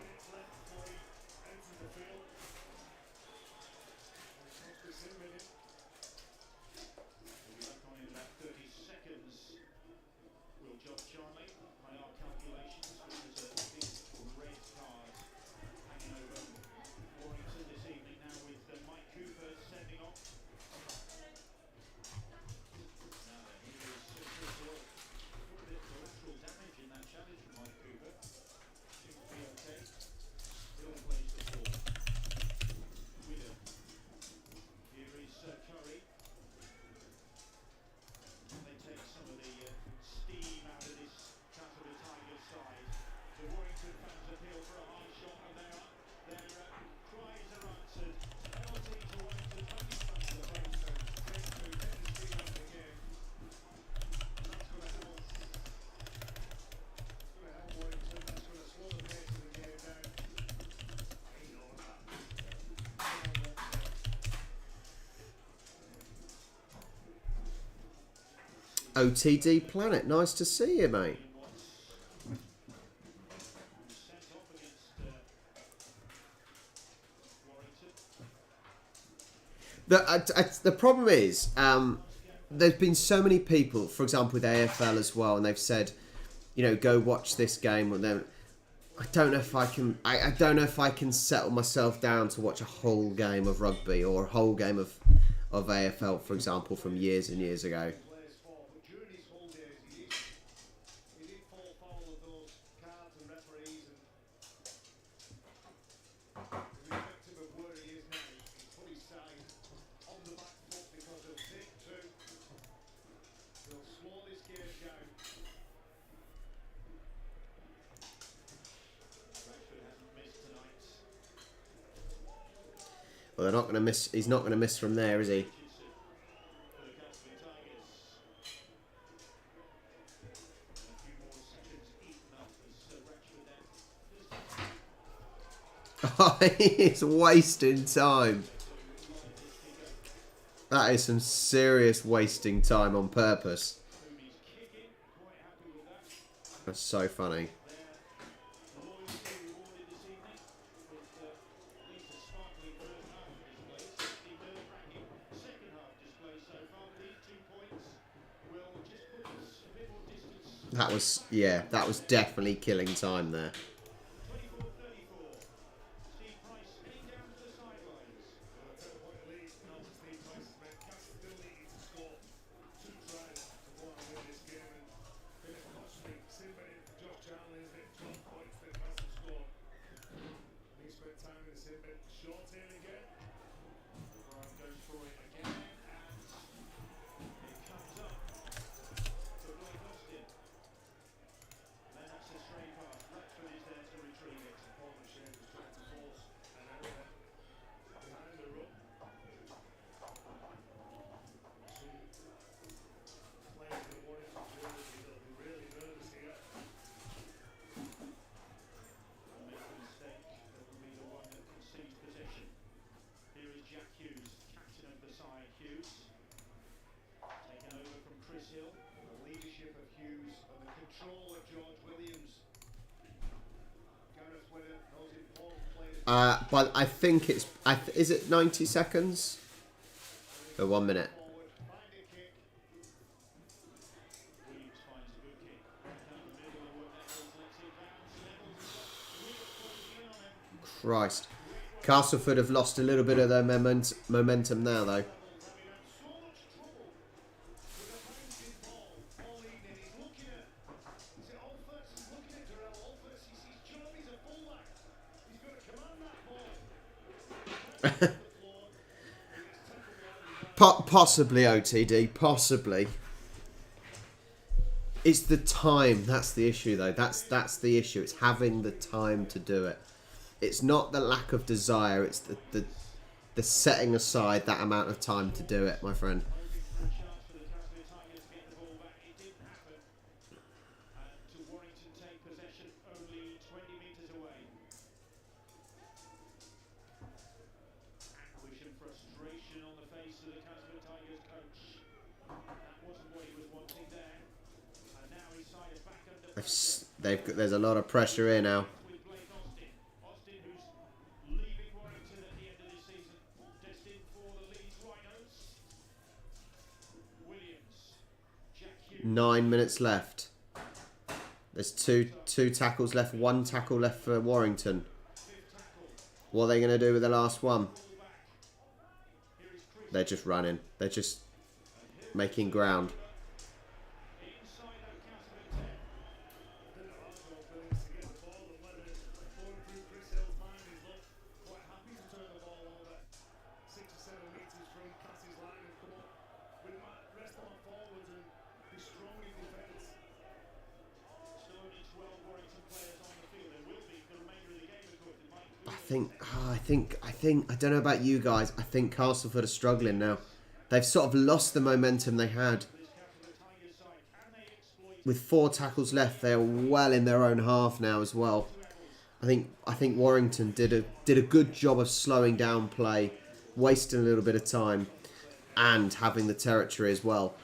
OTD Planet, nice to see you, mate. The problem is, there's been so many people, for example, with AFL as well, and they've said, you know, go watch this game. And then I don't know if I can. I don't know if I can settle myself down to watch a whole game of rugby or a whole game of AFL, for example, from years and years ago. Well, they're not going to miss. He's not going to miss from there, is he? Oh, he's wasting time. That is some serious wasting time on purpose. That's so funny. That was, yeah, that was definitely killing time there. But I think it's... is it 90 seconds? Or 1 minute? Christ. Castleford have lost a little bit of their momentum now, though. Possibly, OTD. Possibly. It's the time. That's the issue, though. That's the issue. It's having the time to do it. It's not the lack of desire. It's the setting aside that amount of time to do it, my friend. Warrington take possession only 20 metres away. Anguish and frustration on the face of the Castleford Tigers coach. That wasn't what he was wanting there. And now his side is back under There's a lot of pressure here now. with Blake Austin. Austin who's leaving Warrington at the end of this season. Destined for the Leeds Rhinos. Williams. Jack Hughes. 9 minutes left. There's two tackles left. 1 tackle left for Warrington. What are they going to do with the last one? They're just running. They're just making ground. I don't know about you guys. I think Castleford are struggling now. They've sort of lost the momentum they had. With 4 tackles left, they are well in their own half now as well. I think Warrington did a good job of slowing down play, wasting a little bit of time, and having the territory as well.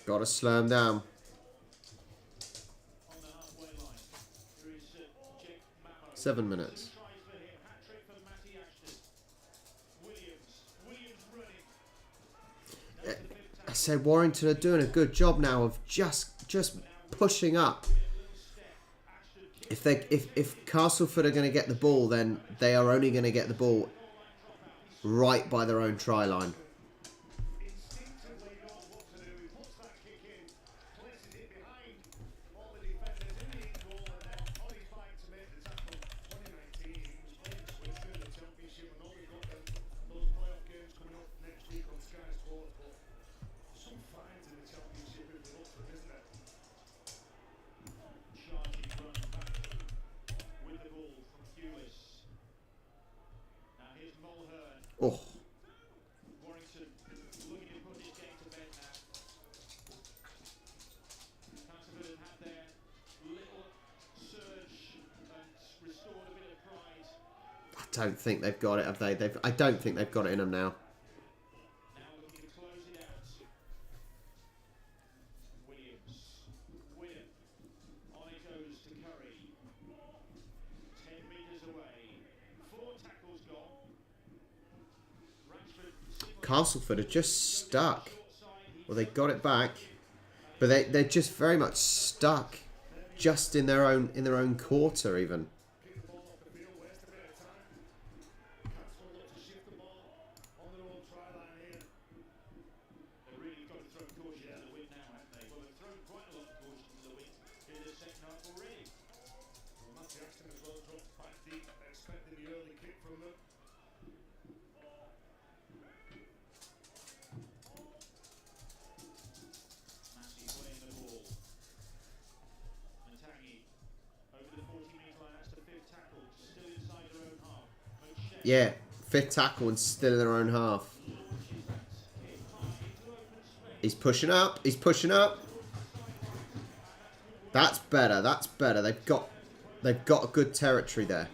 Got to slow him down. 7 minutes. I said Warrington are doing a good job now of just pushing up. If Castleford are going to get the ball, then they are only going to get the ball right by their own try line. Oh. Warrington looking to put his game to bed now. Castleford have had their little surge and restored a bit of pride. I don't think they've got it, have they? I don't think they've got it in them now. Now looking to close it out. Williams. William. On it goes to Curry. 10 metres away. 4 tackles gone. Castleford are just stuck. Well, they got it back, but they're just very much stuck, just in their own quarter even. up already. Well, Matty Ashton as well dropped back deep, expecting the early kick from them. Massey playing the ball. Matangi over the 40-metre line. That's the fifth tackle. Still inside their own half. O'Shea Yeah, fifth tackle and still in their own half. launches that kick high into open space. He's pushing up. He's pushing up. That's better. That's better. They've got a good territory there.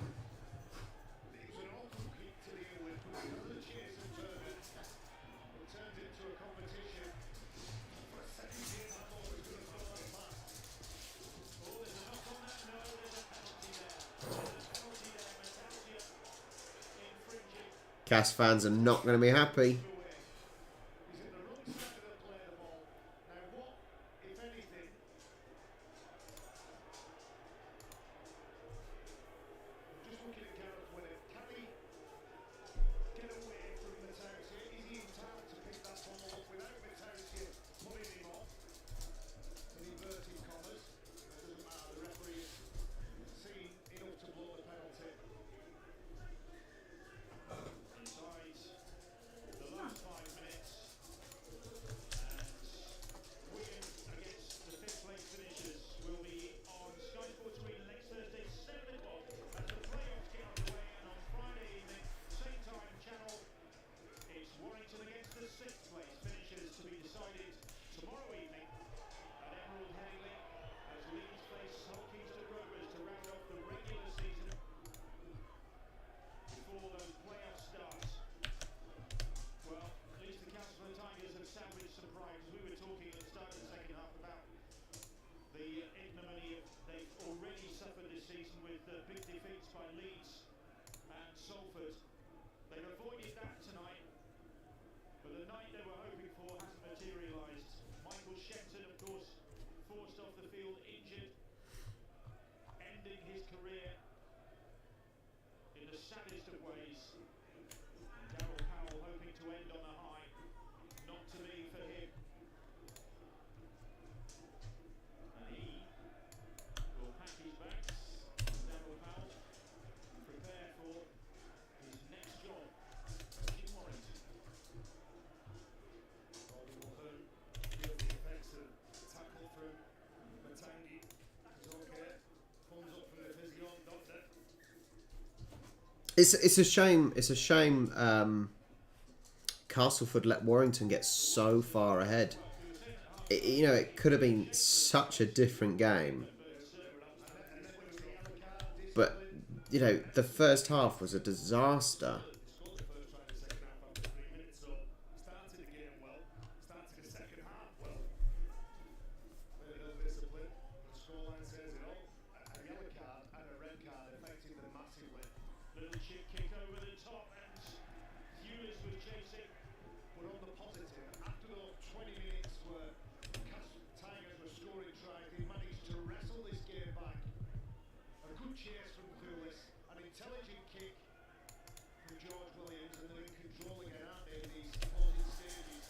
It was an awful kick to deal with, but because of the chase and turn it turned into a competition. For a second game, I thought it was going to go like that. Oh, there's a knock on that. No, there's a penalty there. There's a penalty there. Matangi infringing. Cas fans are not going to be happy. He's in the wrong side of the play, the ball. Now, what, if anything, just looking at Gareth Winner, can he get away from Mattausia? Is he entitled to pick that ball up without Mattausia pulling him off? In inverted commas, it doesn't matter. The referee has seen enough to blow the penalty. Inside the last 5 minutes, and Wigan against the fifth place finishers will be on Sky Sports Arena next Thursday, 7 o'clock, as the playoffs get underway. And on Friday evening, same time channel, it's Warrington against the sixth place finishers to be decided tomorrow evening at Emerald Headingley, as Leeds face Hull Kingston Rovers to round off the regular season before those playoffs start. Well, at least the Castleford Tigers have salvaged some pride. We were talking at the start of the second half about the ignominy they've already suffered this season with big defeats by Leeds and Salford. They've avoided that tonight, but the night they were hoping for hasn't materialised. Michael Shenton, of course, forced off the field injured, ending his career in the saddest of ways. Darryl Powell hoping to end on a high, not to be for him. And he will pack his bags, Darryl Powell, and prepare for his next job in Warrington. Bobby will feel the effects of the tackle from Matangi. He's okay. Thumbs up from the physio, doctor. It's a shame. It's a shame. Castleford let Warrington get so far ahead. It could have been such a different game. But the first half was a disaster. Scored the first try in the second half after 3 minutes, so started the game well, started the second half well. Very little discipline. The scoreline says it all. A yellow card and a red card affected them massively. Little chip kick over the top, and Hewlett was chasing. But on the positive, after those 20 minutes where Tigers were scoring tries, they managed to wrestle this game back. A good chase from Clueless, an intelligent kick from George Williams, and they're in control again, aren't they, in these closing stages?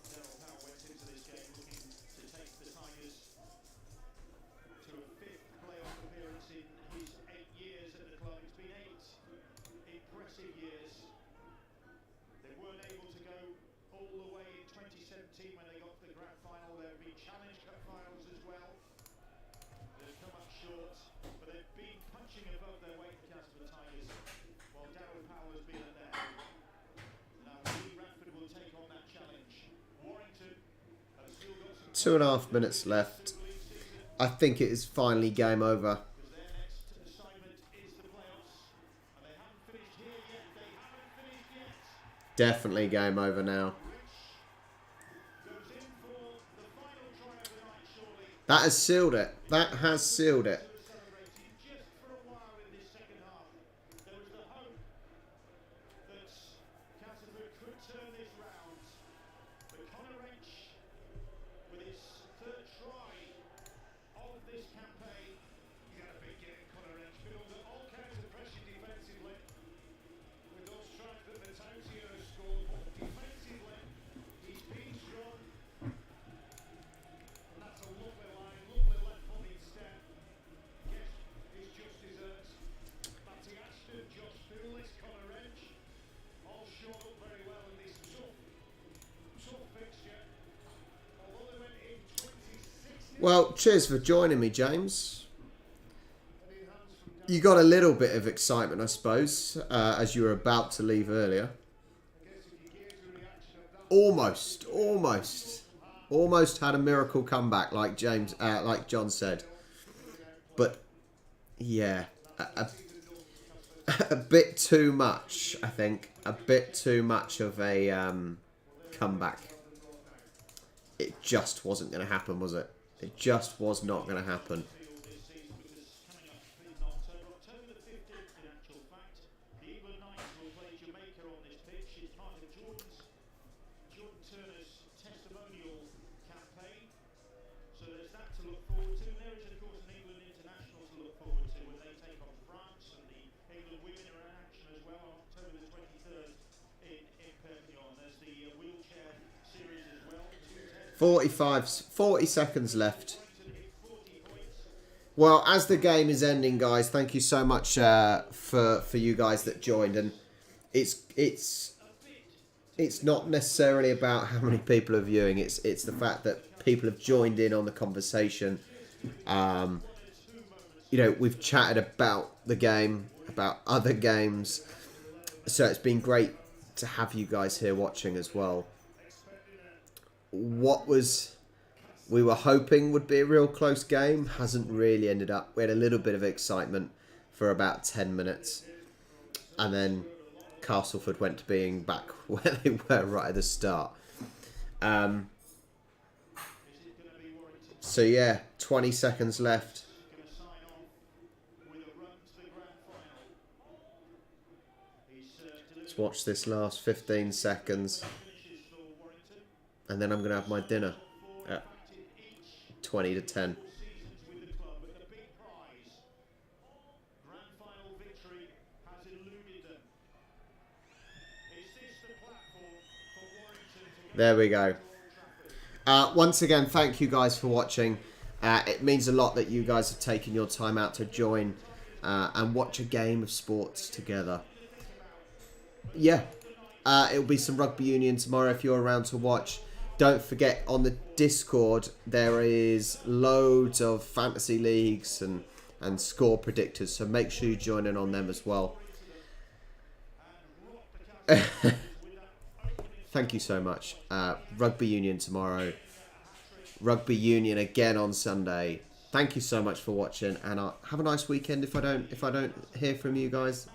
Darryl Powell went into this game looking to take the Tigers to a fifth playoff appearance in his 8 years at the club. It's been 8 impressive years. They weren't able to go all the way in 2017 when they got to the grand final. There have been Challenge Cup finals as well. They've come up short, but they've been punching above their weight, the Castleford Tigers, while Darryl Powell has been at their helm. Now Lee Radford will take on that challenge. Warrington have still got some 2.5 minutes left. I think it is finally game over. because their next assignment is the playoffs, and they haven't finished here yet. They haven't finished yet. Definitely game over now. Goes in for the final try of the night, surely. That has sealed it. That has sealed it. Who was celebrating just for a while in this second half. There was the hope that Castleford could turn this round, but Connor Wrench, with his third try of this campaign, He's had a big game, Connor Wrench, been under all kinds of pressure defensively. With those tries that Mattausia has scored, but defensively, he's been strong. And that's a lovely Well, cheers for joining me, James. You got a little bit of excitement, I suppose, as you were about to leave earlier. Almost had a miracle comeback, like John said. But yeah, a bit too much, I think. A bit too much of a comeback. It just wasn't going to happen, was it? It just was not going to happen. Women are in action as well, October the 23rd in Perpignan. There's the wheelchair series as well. 40 seconds left. Well, as the game is ending, guys, thank you so much for you guys that joined. And it's not necessarily about how many people are viewing. It's the fact that people have joined in on the conversation. You know, we've chatted about the game, about other games, so it's been great to have you guys here watching as well. What we were hoping would be a real close game hasn't really ended up. We had a little bit of excitement for about 10 minutes, and then Castleford went to being back where they were right at the start. So yeah, 20 seconds left. Let's watch this last 15 seconds. And then I'm going to have my dinner at 20 to 10. There we go. Once again, thank you guys for watching. It means a lot that you guys have taken your time out to join and watch a game of sports together. Yeah, it'll be some rugby union tomorrow if you're around to watch. Don't forget, on the Discord there is loads of fantasy leagues and score predictors, so make sure you join in on them as well. Thank you so much. Rugby union tomorrow, rugby union again on Sunday. Thank you so much for watching, and have a nice weekend if I don't hear from you guys.